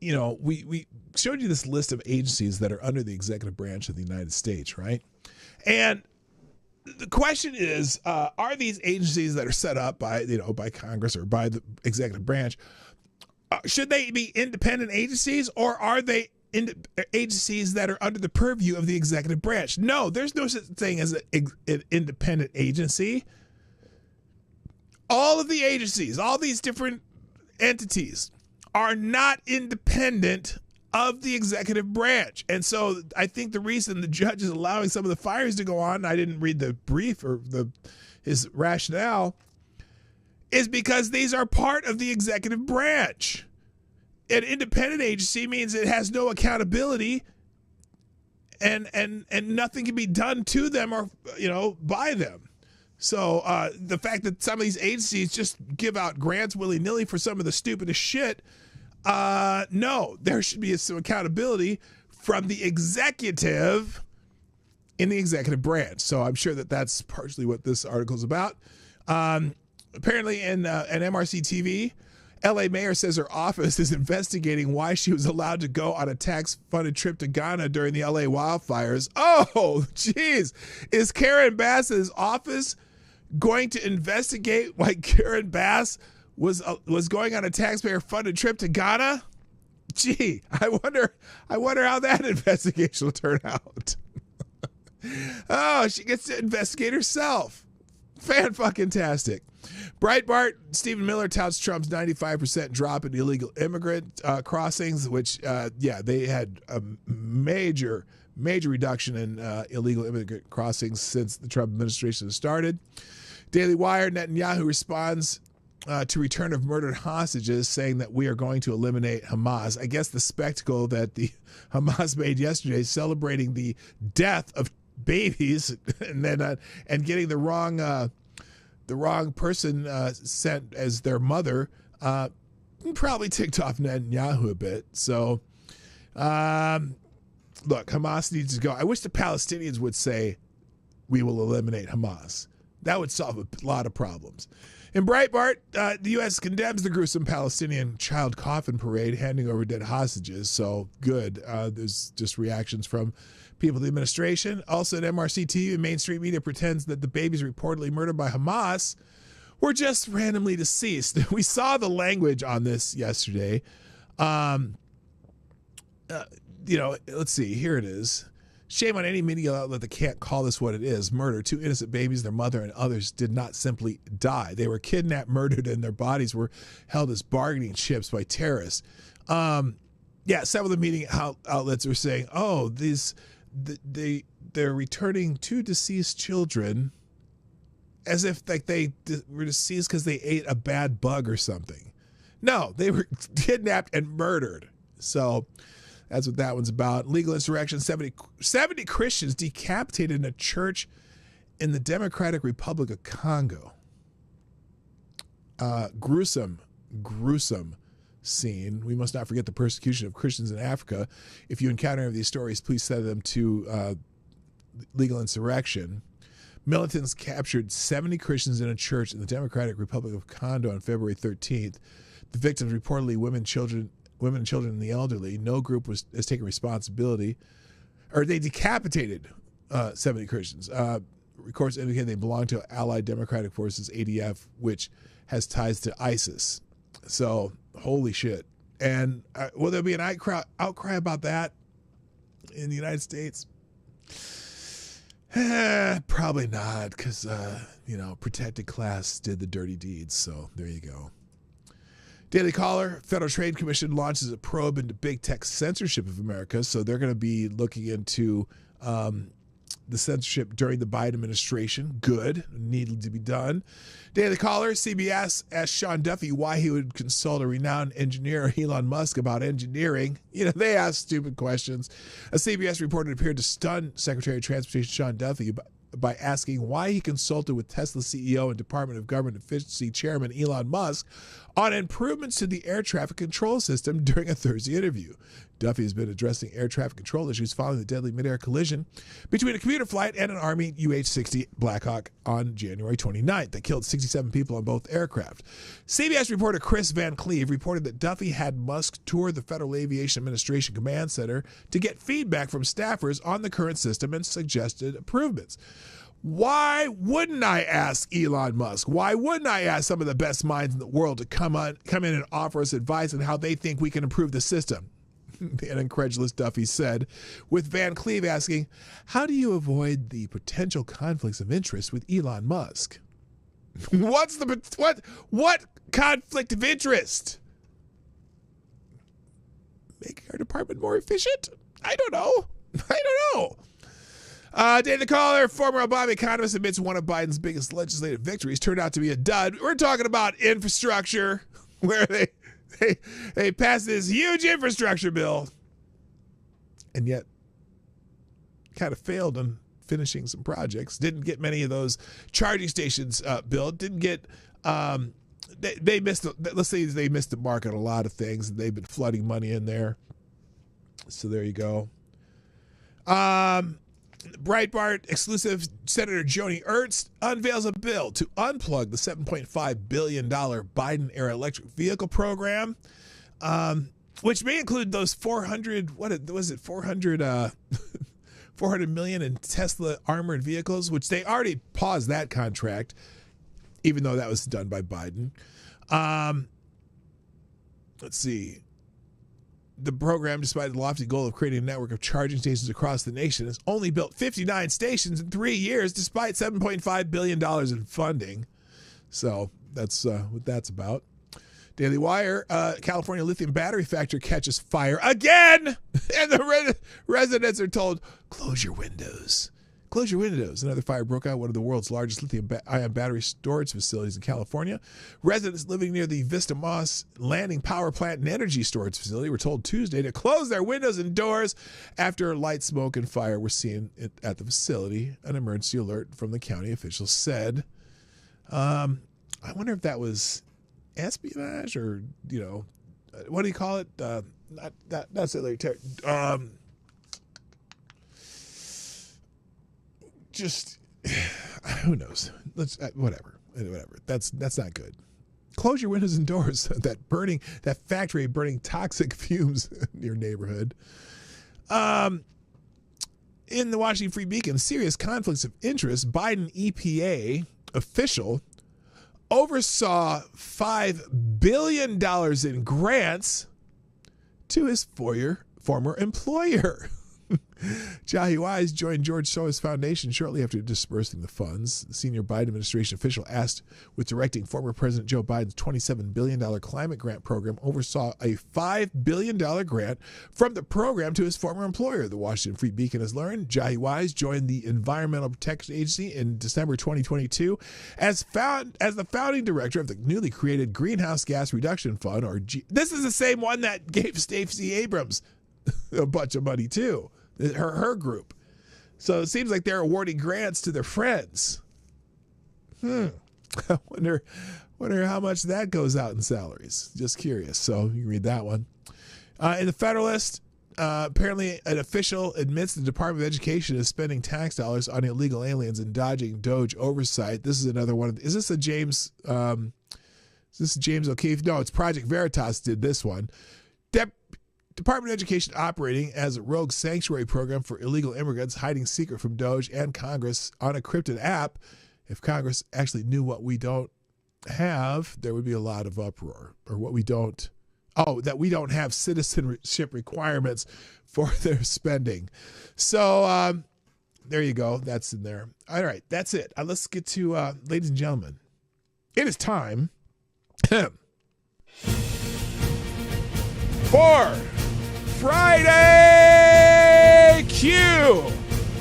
you know, we showed you this list of agencies that are under the executive branch of the United States, right? And the question is, are these agencies that are set up by Congress or by the executive branch, should they be independent agencies, or are they agencies that are under the purview of the executive branch? No, there's no such thing as an independent agency. All of the agencies, all these different entities are not independent of the executive branch. And so I think the reason the judge is allowing some of the fires to go on, I didn't read the brief or his rationale, is because these are part of the executive branch. An independent agency means it has no accountability and nothing can be done to them or, by them. So the fact that some of these agencies just give out grants willy-nilly for some of the stupidest shit, no, there should be some accountability from the executive in the executive branch. So I'm sure that that's partially what this article is about. Apparently in an MRC TV, LA mayor says her office is investigating why she was allowed to go on a tax-funded trip to Ghana during the LA wildfires. Oh, geez. Is Karen Bass's office going to investigate why Karen Bass was going on a taxpayer-funded trip to Ghana? Gee, I wonder how that investigation will turn out. Oh, she gets to investigate herself. Fan-fucking-tastic. Breitbart, Stephen Miller touts Trump's 95% drop in illegal immigrant crossings, which, they had a major reduction in illegal immigrant crossings since the Trump administration started. Daily Wire, Netanyahu responds to return of murdered hostages, saying that we are going to eliminate Hamas. I guess the spectacle that the Hamas made yesterday, celebrating the death of babies and then and getting the wrong person sent as their mother, probably ticked off Netanyahu a bit. So, look, Hamas needs to go. I wish the Palestinians would say, we will eliminate Hamas. That would solve a lot of problems. In Breitbart, the U.S. condemns the gruesome Palestinian child coffin parade handing over dead hostages. So good. There's just reactions from people in the administration. Also at MRC TV, mainstream media pretends that the babies reportedly murdered by Hamas were just randomly deceased. We saw the language on this yesterday. Let's see. Here it is. Shame on any media outlet that can't call this what it is. Murder. 2 innocent babies, their mother, and others did not simply die. They were kidnapped, murdered, and their bodies were held as bargaining chips by terrorists. Some of the media outlets are saying, they're returning 2 deceased children as if like they were deceased because they ate a bad bug or something. No, they were kidnapped and murdered. So that's what that one's about. Legal insurrection, 70 Christians decapitated in a church in the Democratic Republic of Congo. Gruesome scene. We must not forget the persecution of Christians in Africa. If you encounter any of these stories, please send them to legal insurrection. Militants captured 70 Christians in a church in the Democratic Republic of Congo on February 13th. The victims reportedly women, children, and the elderly. No group has taken responsibility, or they decapitated 70 Christians. Reports indicate they belong to Allied Democratic Forces, ADF, which has ties to ISIS. So, holy shit. And will there be an outcry about that in the United States? Probably not, because, protected class did the dirty deeds. So, there you go. Daily Caller, Federal Trade Commission launches a probe into big tech censorship of America. So they're going to be looking into the censorship during the Biden administration. Good, needed to be done. Daily Caller, CBS asked Sean Duffy why he would consult a renowned engineer, Elon Musk, about engineering. They ask stupid questions. A CBS reporter appeared to stun Secretary of Transportation Sean Duffy by asking why he consulted with Tesla CEO and Department of Government Efficiency Chairman Elon Musk on improvements to the air traffic control system during a Thursday interview. Duffy has been addressing air traffic control issues following the deadly mid-air collision between a commuter flight and an Army UH-60 Blackhawk on January 29th that killed 67 people on both aircraft. CBS reporter Chris Van Cleve reported that Duffy had Musk tour the Federal Aviation Administration Command Center to get feedback from staffers on the current system and suggested improvements. Why wouldn't I ask Elon Musk? Why wouldn't I ask some of the best minds in the world to come in and offer us advice on how they think we can improve the system? An incredulous Duffy said, with Van Cleve asking, how do you avoid the potential conflicts of interest with Elon Musk? What conflict of interest? Making our department more efficient? I don't know. Dave the Caller, former Obama economist, admits one of Biden's biggest legislative victories turned out to be a dud. We're talking about infrastructure, where they passed this huge infrastructure bill, and yet kind of failed on finishing some projects. Didn't get many of those charging stations built. Didn't get. They missed. Let's say they missed the mark on a lot of things, and they've been flooding money in there. So there you go. Breitbart exclusive Senator Joni Ernst unveils a bill to unplug the $7.5 billion Biden-era electric vehicle program, which may include those 400 million in Tesla armored vehicles, which they already paused that contract, even though that was done by Biden. Let's see. The program, despite the lofty goal of creating a network of charging stations across the nation, has only built 59 stations in 3 years, despite $7.5 billion in funding. So that's what that's about. Daily Wire, California lithium battery factory catches fire again, and the residents are told, close your windows. Close your windows. Another fire broke out at one of the world's largest lithium-ion battery storage facilities in California. Residents living near the Vista Moss Landing Power Plant and Energy Storage Facility were told Tuesday to close their windows and doors after light smoke and fire were seen at the facility. An emergency alert from the county officials said. I wonder if that was espionage or, what do you call it? Not necessarily just who knows? Let's whatever. That's not good. Close your windows and doors. That factory burning toxic fumes in your neighborhood. In the Washington Free Beacon, serious conflicts of interest. Biden EPA official oversaw $5 billion in grants to his former employer. Jahi Wise joined George Soros Foundation shortly after disbursing the funds. The senior Biden administration official tasked with directing former President Joe Biden's $27 billion climate grant program oversaw a $5 billion grant from the program to his former employer. The Washington Free Beacon has learned Jahi Wise joined the Environmental Protection Agency in December 2022 as the founding director of the newly created Greenhouse Gas Reduction Fund, or this is the same one that gave Stacey Abrams a bunch of money too. Her group. So it seems like they're awarding grants to their friends. I wonder how much that goes out in salaries. Just curious. So you can read that one. In the Federalist, apparently an official admits the Department of Education is spending tax dollars on illegal aliens and dodging DOJ oversight. This is another one. Is this a James? Is this James O'Keefe? No, it's Project Veritas did this one. Department of Education operating as a rogue sanctuary program for illegal immigrants, hiding secret from DOJ and Congress on a cryptid app. If Congress actually knew what we don't have, there would be a lot of uproar. Or what we don't, that we don't have citizenship requirements for their spending. So there you go. That's in there. All right, that's it. Let's get to, ladies and gentlemen, it is time for Friday Q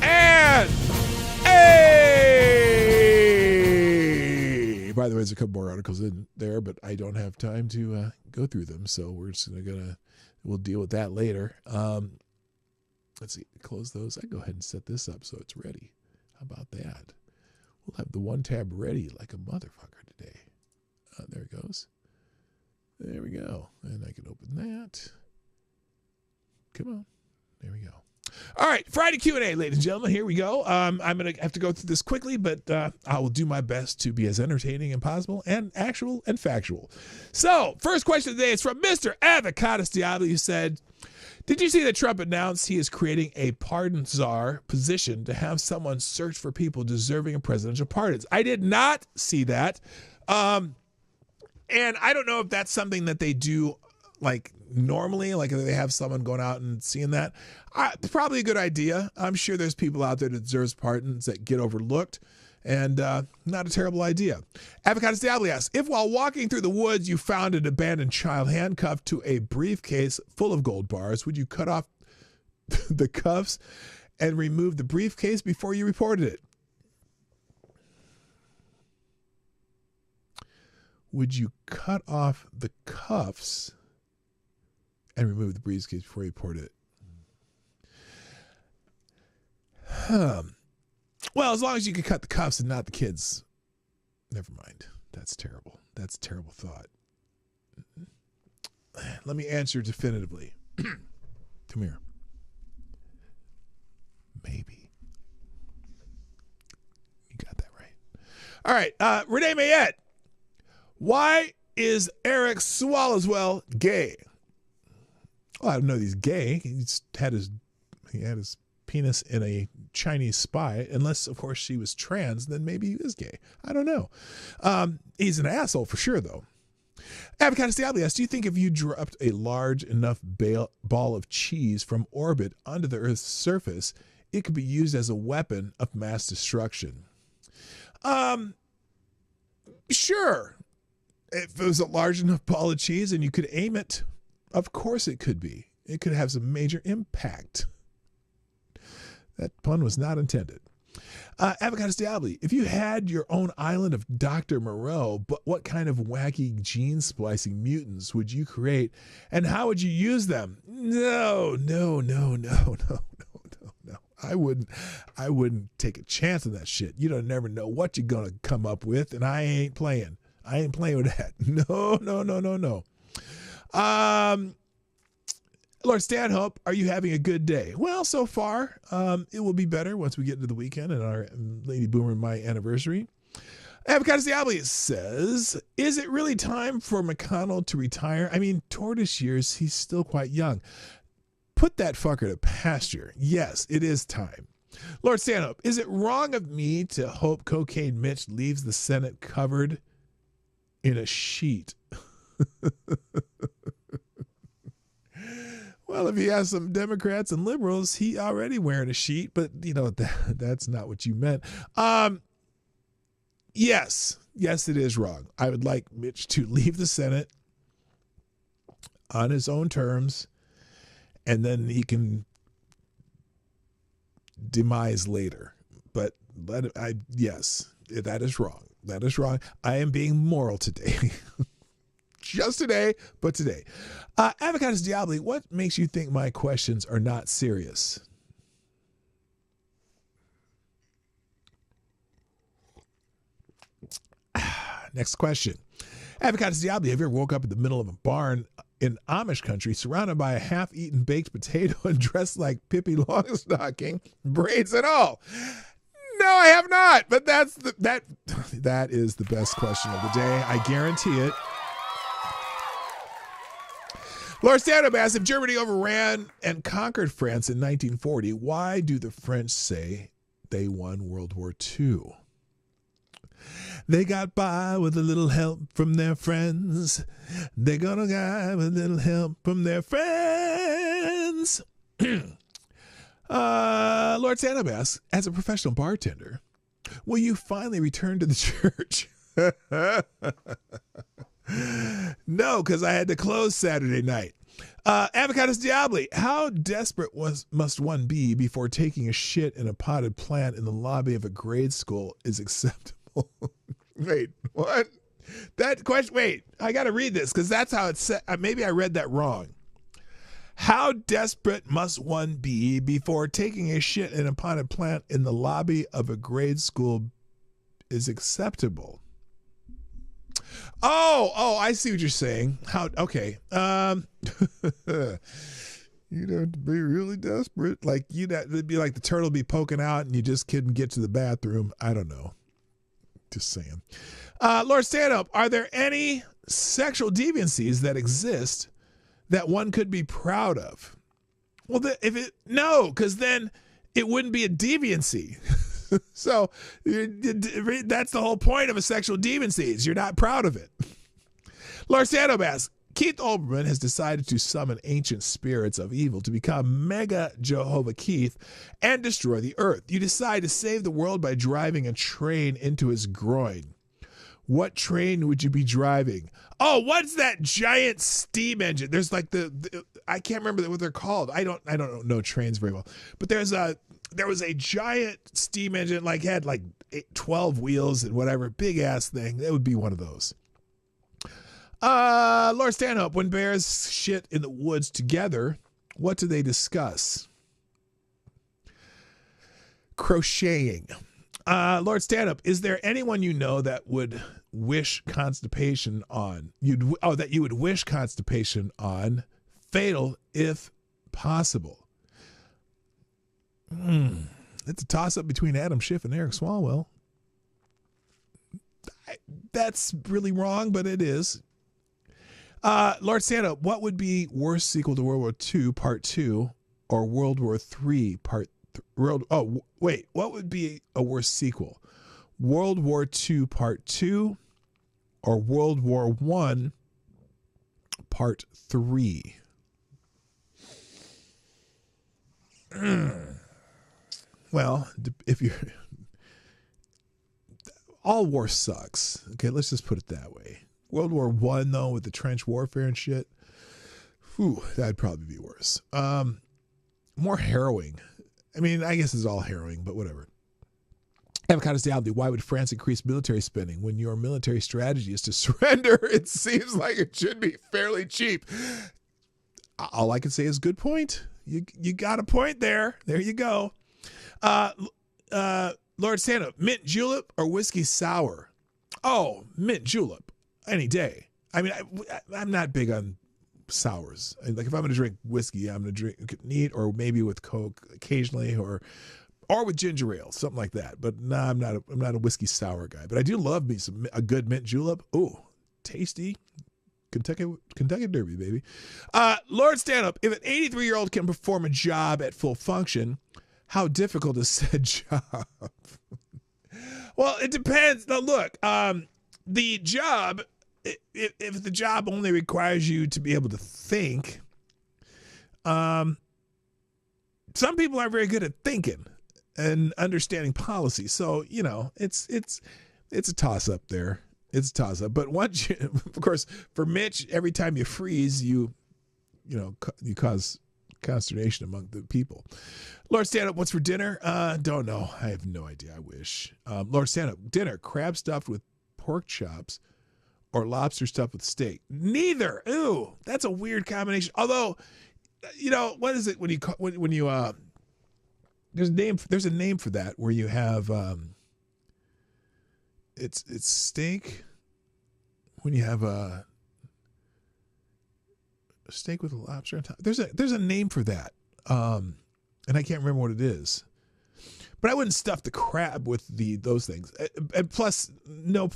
and A. By the way, there's a couple more articles in there, but I don't have time to go through them, so we're just we'll deal with that later. Let's see, close those. I can go ahead and set this up so it's ready. How about that? We'll have the one tab ready like a motherfucker today. There it goes. There we go. And I can open that. Come on. There we go. All right. Friday Q&A, ladies and gentlemen. Here we go. I'm going to have to go through this quickly, but I will do my best to be as entertaining as possible and actual and factual. So, first question today is from Mr. Avocados Diablo, who said, did you see that Trump announced he is creating a pardon czar position to have someone search for people deserving of presidential pardons? I did not see that. And I don't know if that's something that they do like normally, like if they have someone going out and seeing that. It's probably a good idea. I'm sure there's people out there that deserves pardons that get overlooked, and not a terrible idea. Avocados Diablo asks, if while walking through the woods you found an abandoned child handcuffed to a briefcase full of gold bars, would you cut off the cuffs and removed the briefcase before you reported it? Would you cut off the cuffs and remove the briefcase before you reported it? Well, as long as you can cut the cuffs and not the kids. Never mind. That's terrible. That's a terrible thought. Let me answer definitively. Come here. Maybe. You got that right. All right. Renee Mayette. Why is Eric Swallowswell gay? Well, I don't know that he's gay. He had his penis in a Chinese spy. Unless, of course, she was trans, then maybe he is gay. I don't know. He's an asshole for sure, though. Avocado Diablo asks, do you think if you dropped a large enough ball of cheese from orbit onto the Earth's surface, it could be used as a weapon of mass destruction? Sure. If it was a large enough ball of cheese and you could aim it, of course it could be. It could have some major impact. That pun was not intended. Avocado Diablo, if you had your own island of Dr. Moreau, but what kind of wacky gene splicing mutants would you create and how would you use them? No. I wouldn't take a chance on that shit. You don't never know what you're going to come up with, and I ain't playing. I ain't playing with that. No. Lord Stanhope, are you having a good day? Well, so far, it will be better once we get into the weekend and our Lady Boomer and my anniversary. Avocado Diablo says, is it really time for McConnell to retire? I mean, tortoise years, he's still quite young. Put that fucker to pasture. Yes, it is time. Lord Stanhope, is it wrong of me to hope Cocaine Mitch leaves the Senate covered in a sheet? Well, if he has some Democrats and liberals, he already wearing a sheet, but you know, that's not what you meant. Yes, it is wrong. I would like Mitch to leave the Senate on his own terms, and then he can demise later. But yes, that is wrong. That is wrong. I am being moral today. Just today, but today. Avocado Diablo, what makes you think my questions are not serious? Next question. Avocado Diablo, have you ever woke up in the middle of a barn in Amish country surrounded by a half-eaten baked potato and dressed like Pippi Longstocking, braids and all? No, I have not, but that is the best question of the day. I guarantee it. Lord Stanhope asks, if Germany overran and conquered France in 1940, why do the French say they won World War II? They got by with a little help from their friends. They're gonna die with a little help from their friends. Lord Stanhope asks, as a professional bartender, will you finally return to the church? No, because I had to close Saturday night. Avocado Diablo, how desperate must one be before taking a shit in a potted plant in the lobby of a grade school is acceptable? Wait, what? That question, wait, I got to read this because that's how it's said. Maybe I read that wrong. How desperate must one be before taking a shit in a potted plant in the lobby of a grade school is acceptable? Oh, I see what you're saying. Okay. You'd have to be really desperate. Like it'd be like the turtle be poking out and you just couldn't get to the bathroom. I don't know. Just saying. Lord Stanhope, are there any sexual deviancies that exist that one could be proud of? Well, no, because then it wouldn't be a deviancy. So that's the whole point of a sexual deviancy is you're not proud of it. Lord Stanhope asks, Keith Olbermann has decided to summon ancient spirits of evil to become Mega Jehovah Keith and destroy the earth. You decide to save the world by driving a train into his groin. What train would you be driving? Oh, what's that giant steam engine? There's like I can't remember what they're called. I don't know trains very well, but there's there was a giant steam engine, had 12 wheels and whatever, big ass thing. That would be one of those. Lord Stanhope, when bears shit in the woods together, what do they discuss? Crocheting. Lord Stanhope, is there anyone you know that would wish constipation on? That you would wish constipation on, fatal if possible. It's a toss-up between Adam Schiff and Eric Swalwell. That's really wrong, but it is. Lord Stanhope, what would be worse sequel to World War II Part 2 or World War III Part 3? What would be a worse sequel? World War II Part 2 or World War I Part 3? Well, if you're... all war sucks. Okay, let's just put it that way. World War I, though, with the trench warfare and shit, that'd probably be worse. More harrowing. I mean, I guess it's all harrowing, but whatever. Avocados Diablo, why would France increase military spending when your military strategy is to surrender? It seems like it should be fairly cheap. All I can say is good point. You got a point there. There you go. Lord Santa, mint julep or whiskey sour? Oh, mint julep any day. I mean, I'm not big on sours. Like if I'm going to drink whiskey, I'm going to drink neat or maybe with Coke occasionally or with ginger ale, something like that. But no, I'm not a whiskey sour guy. But I do love me a good mint julep. Ooh, tasty. Kentucky Derby, baby. Lord Stanhope, if an 83-year-old can perform a job at full function, how difficult is said job? Well, it depends. Now, look, the job, if the job only requires you to be able to think, some people aren't very good at thinking and understanding policy. So, it's a toss-up there. It's a toss-up. But once you, of course, for Mitch, every time you freeze, you cause consternation among the people. Lord Stanhope, what's for dinner? Don't know. I have no idea. I wish. Lord Stanhope, dinner, crab stuffed with pork chops or lobster stuffed with steak? Neither. Ooh, that's a weird combination. Although, what is it when you there's a name for that where you have it's steak when you have a steak with a lobster on top. There's a name for that. And I can't remember what it is. But I wouldn't stuff the crab with those things. And plus, no,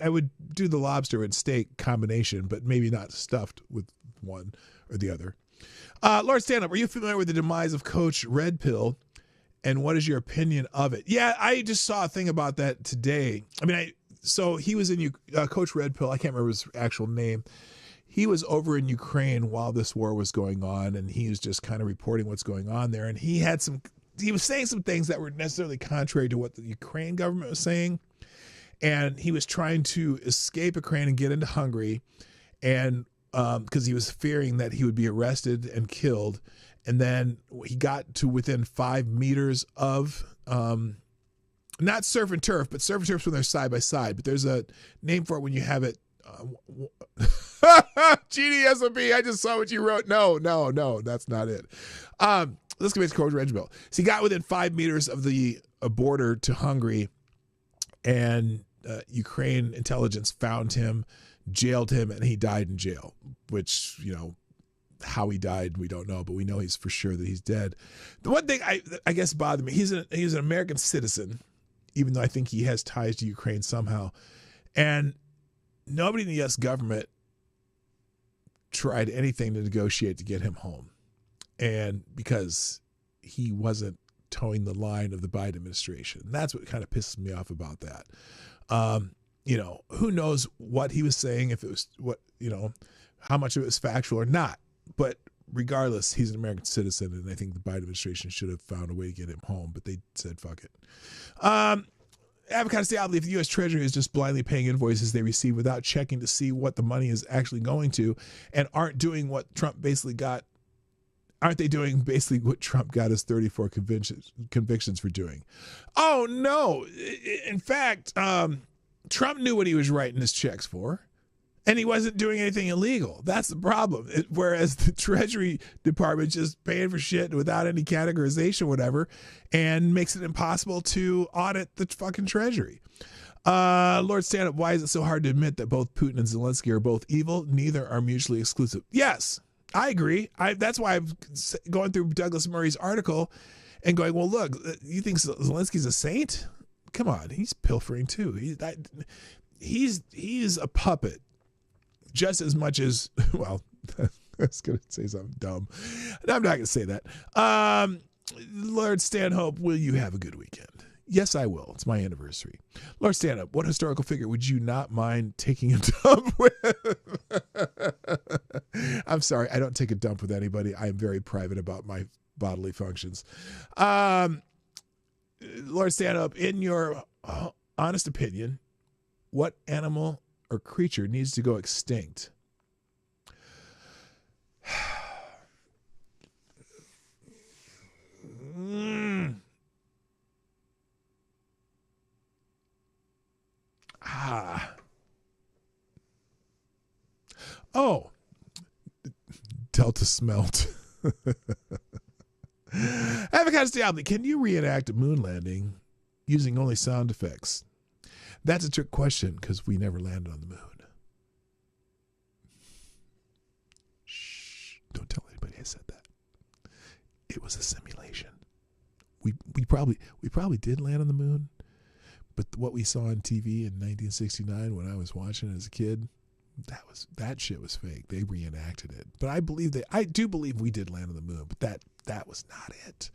I would do the lobster and steak combination, but maybe not stuffed with one or the other. Lord Stanhope, are you familiar with the demise of Coach Red Pill? And what is your opinion of it? Yeah, I just saw a thing about that today. I mean, so he was in Coach Red Pill. I can't remember his actual name. He was over in Ukraine while this war was going on, and he was just kind of reporting what's going on there. And he was saying some things that were necessarily contrary to what the Ukraine government was saying. And he was trying to escape Ukraine and get into Hungary, and because he was fearing that he would be arrested and killed. And then he got to within 5 meters of, not surf and turf, but surf and turf's when they're side by side. But there's a name for it when you have it. GDSOB, I just saw what you wrote. No, that's not it. Let's go back to Coach Red Pill. So he got within 5 meters of the border to Hungary, and Ukraine intelligence found him, jailed him, and he died in jail, which, how he died, we don't know, but we know he's for sure that he's dead. The one thing I guess bothered me, he's an American citizen, even though I think he has ties to Ukraine somehow. And nobody in the U.S. government tried anything to negotiate to get him home. And because he wasn't towing the line of the Biden administration. And that's what kind of pisses me off about that. Who knows what he was saying, if it was how much of it was factual or not. But regardless, he's an American citizen, and I think the Biden administration should have found a way to get him home, but they said, fuck it. Avocados Diablo, if the U.S. Treasury is just blindly paying invoices they receive without checking to see what the money is actually going to, and aren't doing what Trump basically got Aren't they doing basically what Trump got his 34 convictions for doing? Oh, no. In fact, Trump knew what he was writing his checks for, and he wasn't doing anything illegal. That's the problem. Whereas the Treasury Department just paying for shit without any categorization or whatever, and makes it impossible to audit the fucking Treasury. Lord Stand Up, why is it so hard to admit that both Putin and Zelensky are both evil? Neither are mutually exclusive. Yes. I agree. That's why I'm going through Douglas Murray's article and going, well, look, you think Zelensky's a saint? Come on, he's pilfering too. He's a puppet just as much as, well, I was going to say something dumb. I'm not going to say that. Lord Stanhope, will you have a good weekend? Yes, I will. It's my anniversary. Lord Stanhope, what historical figure would you not mind taking a dump with? I'm sorry, I don't take a dump with anybody. I am very private about my bodily functions. Lord Stanhope, in your honest opinion, what animal or creature needs to go extinct? Oh, Delta smelt. Avocado Diablo, can you reenact a moon landing using only sound effects? That's a trick question because we never landed on the moon. Shh, don't tell anybody I said that. It was a simulation. We probably did land on the moon, but what we saw on TV in 1969 when I was watching it as a kid, that shit was fake. They reenacted it. But I do believe we did land on the moon, but that was not it.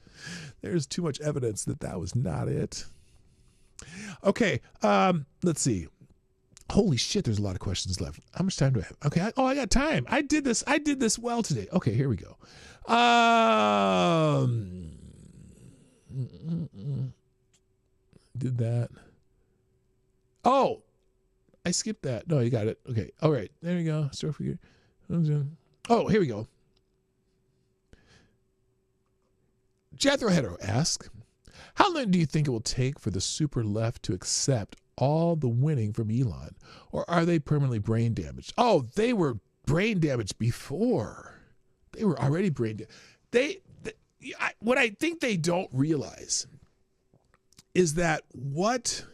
There's too much evidence that was not it. Okay, let's see. Holy shit, there's a lot of questions left. How much time do I have? Okay, I got time. I did this well today. Okay, here we go. Did that. Oh, I skipped that. No, you got it. Okay. All right. There we go. Store figure. Oh, here we go. Jethro Hetero asks, how long do you think it will take for the super left to accept all the winning from Elon? Or are they permanently brain damaged? Oh, they were brain damaged before. They were already brain damaged. What I think they don't realize is that what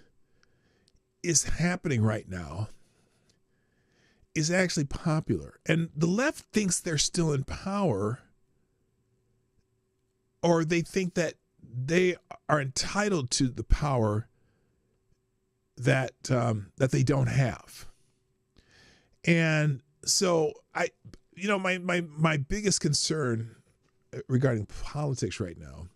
is happening right now is actually popular. And the left thinks they're still in power, or they think that they are entitled to the power that they don't have. And so my biggest concern regarding politics right now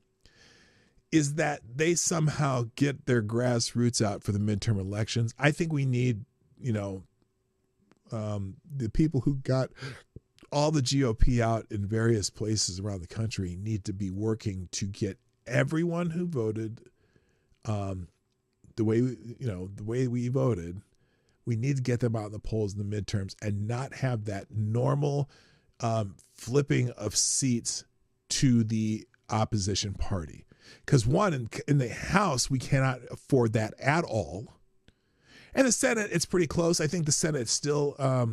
is that they somehow get their grassroots out for the midterm elections. I think we need, the people who got all the GOP out in various places around the country need to be working to get everyone who voted the way we voted. We need to get them out in the polls in the midterms and not have that normal flipping of seats to the opposition party. Because one, in the House, we cannot afford that at all. And the Senate, it's pretty close. I think the Senate is still, I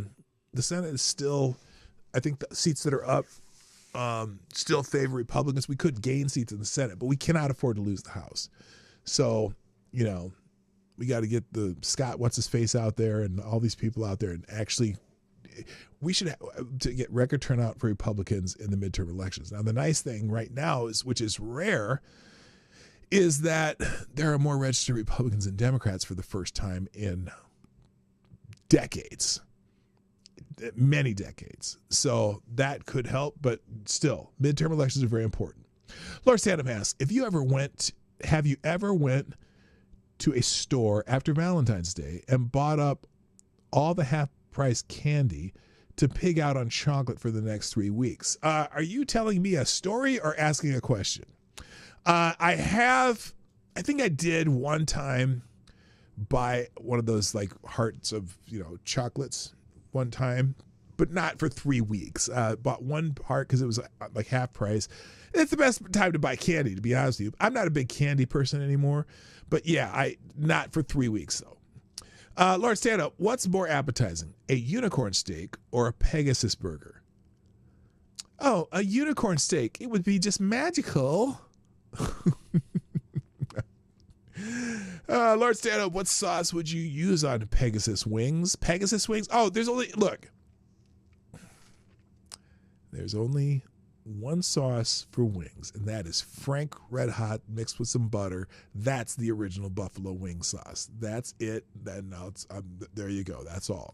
think the seats that are up still favor Republicans. We could gain seats in the Senate, but we cannot afford to lose the House. So, we got to get the Scott what's-his-face out there and all these people out there and actually we should to get record turnout for Republicans in the midterm elections. Now, the nice thing right now is, which is rare, is that there are more registered Republicans than Democrats for the first time in decades, many decades. So that could help, but still, midterm elections are very important. Lord Stanham asks, have you ever went to a store after Valentine's Day and bought up all the half-price candy to pig out on chocolate for the next 3 weeks? Are you telling me a story or asking a question? I think I did one time buy one of those like hearts of, chocolates one time, but not for 3 weeks. Bought one part because it was like half price. It's the best time to buy candy, to be honest with you. I'm not a big candy person anymore, but yeah, not for 3 weeks though. Lord Stand-Up, what's more appetizing, a unicorn steak or a Pegasus burger? Oh, a unicorn steak. It would be just magical. Lord Stand-Up, what sauce would you use on Pegasus wings? Pegasus wings? Oh, there's only one sauce for wings, and that is Frank Red Hot mixed with some butter. That's the original buffalo wing sauce. That's it. Then now there you go. That's all.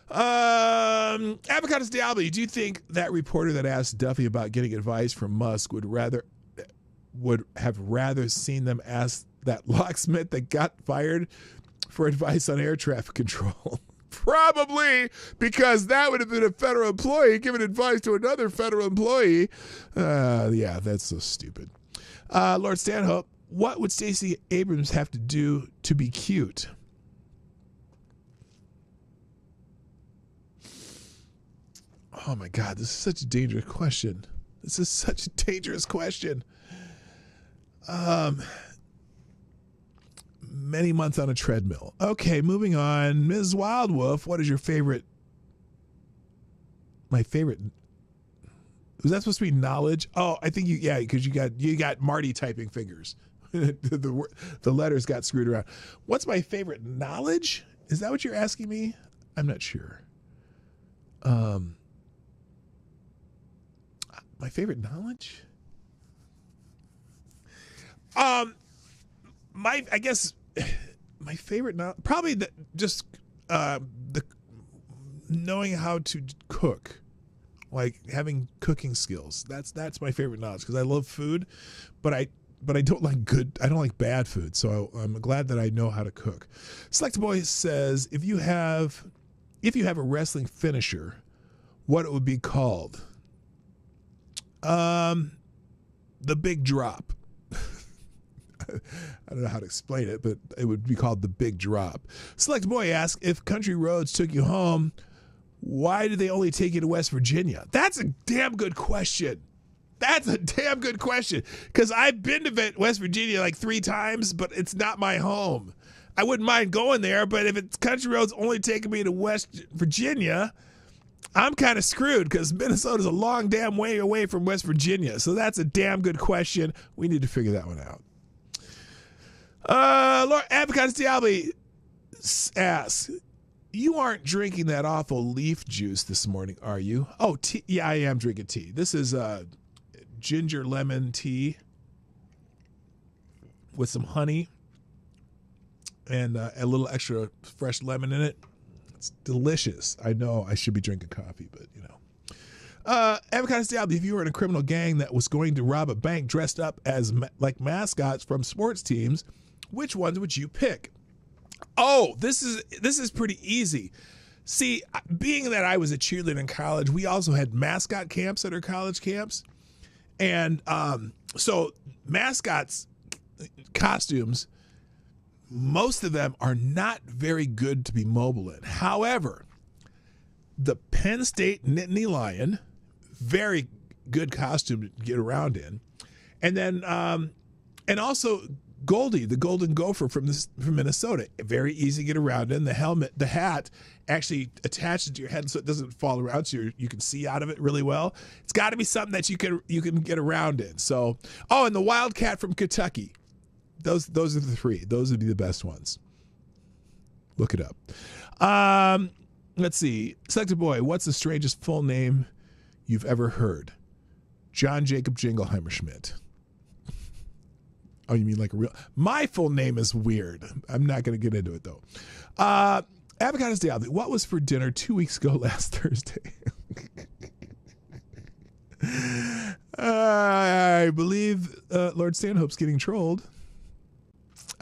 Avocados Diablo, do you think that reporter that asked Duffy about getting advice from Musk would have rather seen them ask that locksmith that got fired for advice on air traffic control? Probably, because that would have been a federal employee giving advice to another federal employee. Yeah, that's so stupid. Lord Stanhope, what would Stacey Abrams have to do to be cute? Oh my God, this is such a dangerous question. Many months on a treadmill. Okay, moving on. Ms. Wildwolf, what is your favorite? My favorite. Was that supposed to be knowledge? Oh, I think because you got Marty typing fingers. the letters got screwed around. What's my favorite knowledge? Is that what you're asking me? I'm not sure. My favorite knowledge? My favorite probably the knowing how to cook, like having cooking skills. That's my favorite knowledge because I love food, but I don't like bad food. So I'm glad that I know how to cook. Select Boy says if you have a wrestling finisher, what it would be called? The Big Drop. I don't know how to explain it, but it would be called the Big Drop. Select Boy asks, if Country Roads took you home, why did they only take you to West Virginia? That's a damn good question. Because I've been to West Virginia like 3 times, but it's not my home. I wouldn't mind going there, but if it's Country Roads only taking me to West Virginia, I'm kind of screwed because Minnesota's a long damn way away from West Virginia. So that's a damn good question. We need to figure that one out. Lord Avocados Diablo asks, you aren't drinking that awful leaf juice this morning, are you? Oh, tea. Yeah, I am drinking tea. This is ginger lemon tea with some honey and a little extra fresh lemon in it. It's delicious. I know I should be drinking coffee, but you know. Avocados Diablo, if you were in a criminal gang that was going to rob a bank dressed up as like mascots from sports teams, which ones would you pick? Oh, this is pretty easy. See, being that I was a cheerleader in college, we also had mascot camps at our college camps. And so mascots costumes, most of them are not very good to be mobile in. However, the Penn State Nittany Lion, very good costume to get around in. And then, and also Goldie, the Golden Gopher from Minnesota, very easy to get around in. The helmet, the hat actually attaches to your head so it doesn't fall around, so you can see out of it really well. It's got to be something that you can get around in. So, oh, and the Wildcat from Kentucky. Those are the 3. Those would be the best ones. Look it up. Let's see. Selected Boy, what's the strangest full name you've ever heard? John Jacob Jingleheimer Schmidt. Oh, you mean like a real? My full name is weird. I'm not going to get into it though. Avocados Diablo, what was for dinner 2 weeks ago last Thursday? I believe Lord Stanhope's getting trolled.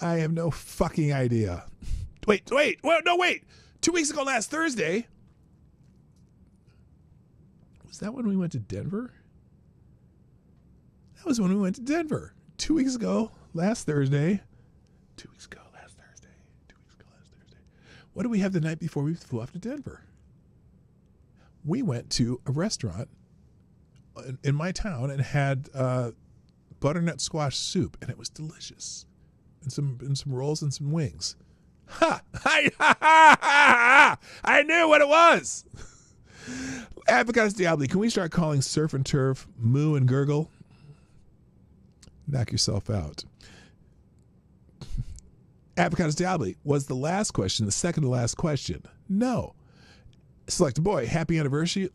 I have no fucking idea. Wait. 2 weeks ago last Thursday. Was that when we went to Denver? That was when we went to Denver. 2 weeks ago last Thursday. 2 weeks ago last Thursday. What did we have the night before we flew off to Denver? we went to a restaurant in my town and had butternut squash soup, and it was delicious, and some rolls and some wings. Ha! I knew what it was. Avocados Diablo, can we start calling surf and turf moo and gurgle? Knock yourself out. Avocados Diablo was the last question, the second to last question. No. Select a boy, happy anniversary.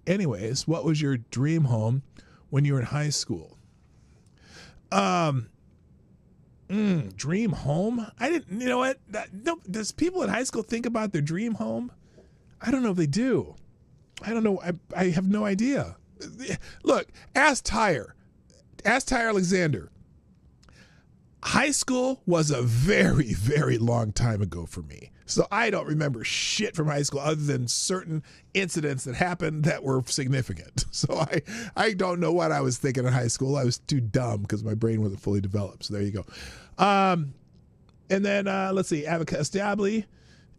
Anyways, what was your dream home when you were in high school? Dream home? I didn't, you know what? No, does people in high school think about their dream home? I don't know if they do. I don't know. I have no idea. Look, ask Tyre Alexander. High school was a very, very long time ago for me. So I don't remember shit from high school other than certain incidents that happened that were significant. So I don't know what I was thinking in high school. I was too dumb because my brain wasn't fully developed. So there you go. And then let's see. Avocados Diablo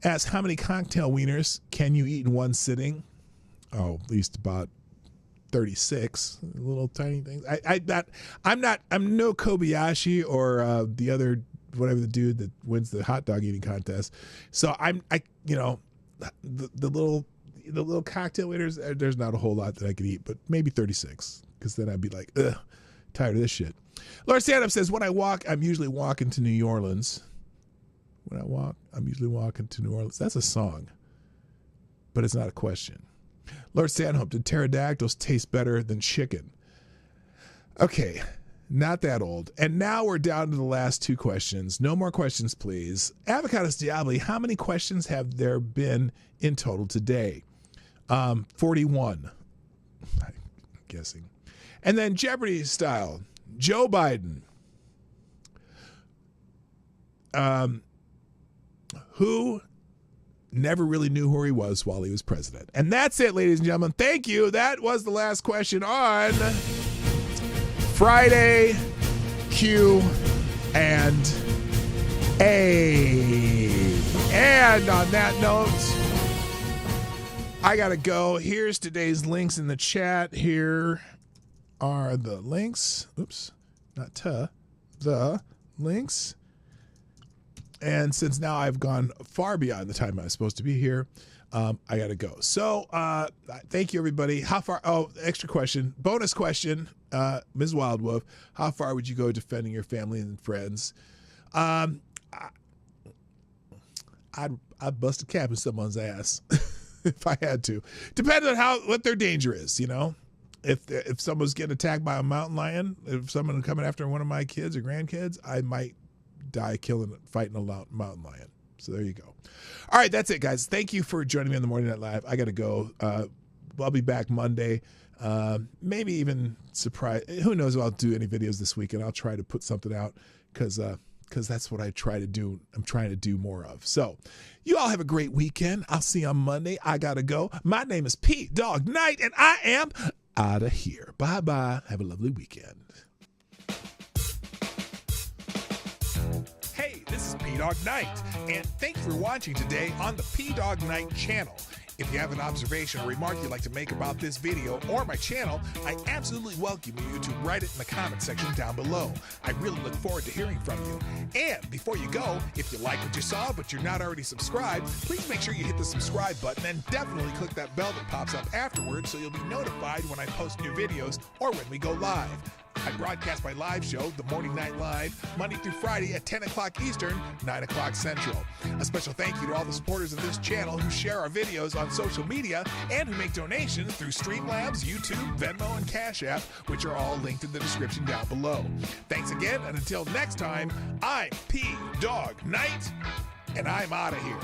asks, how many cocktail wieners can you eat in one sitting? Oh, at least about 36 little tiny things. I'm no Kobayashi or the other whatever the dude that wins the hot dog eating contest. So the little cocktail wieners, there's not a whole lot that I could eat, but maybe 36 because then I'd be like, ugh, tired of this shit. Laura Stand-Up says, when I walk, I'm usually walking to New Orleans. When I walk, I'm usually walking to New Orleans. That's a song, but it's not a question. Lord Stanhope, did pterodactyls taste better than chicken? Okay, not that old. And now we're down to the last two questions. No more questions, please. Avocados Diablo, how many questions have there been in total today? 41, I'm guessing. And then Jeopardy style, Joe Biden. Who never really knew who he was while he was president. And that's it, ladies and gentlemen. Thank you. That was the last question on Friday Q and A. And on that note, I gotta go. Here's today's links in the chat. Here are the links. Oops, not the links. And since now I've gone far beyond the time I was supposed to be here, I got to go. So thank you, everybody. How far? Oh, extra question. Bonus question, Ms. Wildwolf. How far would you go defending your family and friends? I'd bust a cap in someone's ass if I had to. Depends on what their danger is, you know. If someone's getting attacked by a mountain lion, if someone coming after one of my kids or grandkids, I might die fighting a mountain lion. So there you go. All right, that's it, guys. Thank you for joining me on the Morning Night Live. I got to go. I'll be back Monday. Maybe even surprise. Who knows if I'll do any videos this weekend. I'll try to put something out because that's what I try to do. I'm trying to do more of. So you all have a great weekend. I'll see you on Monday. I got to go. My name is P Dog Knight, and I am out of here. Bye-bye. Have a lovely weekend. Hey, this is P-Dog Knight, and thanks for watching today on the P-Dog Knight channel. If you have an observation or remark you'd like to make about this video or my channel, I absolutely welcome you to write it in the comment section down below. I really look forward to hearing from you. And before you go, if you like what you saw but you're not already subscribed, please make sure you hit the subscribe button and definitely click that bell that pops up afterwards so you'll be notified when I post new videos or when we go live. I broadcast my live show, The Morning Night Live, Monday through Friday at 10 o'clock Eastern, 9 o'clock Central. A special thank you to all the supporters of this channel who share our videos on social media and who make donations through Streamlabs, YouTube, Venmo, and Cash App, which are all linked in the description down below. Thanks again, and until next time, I'm P Dog Knight, and I'm out of here.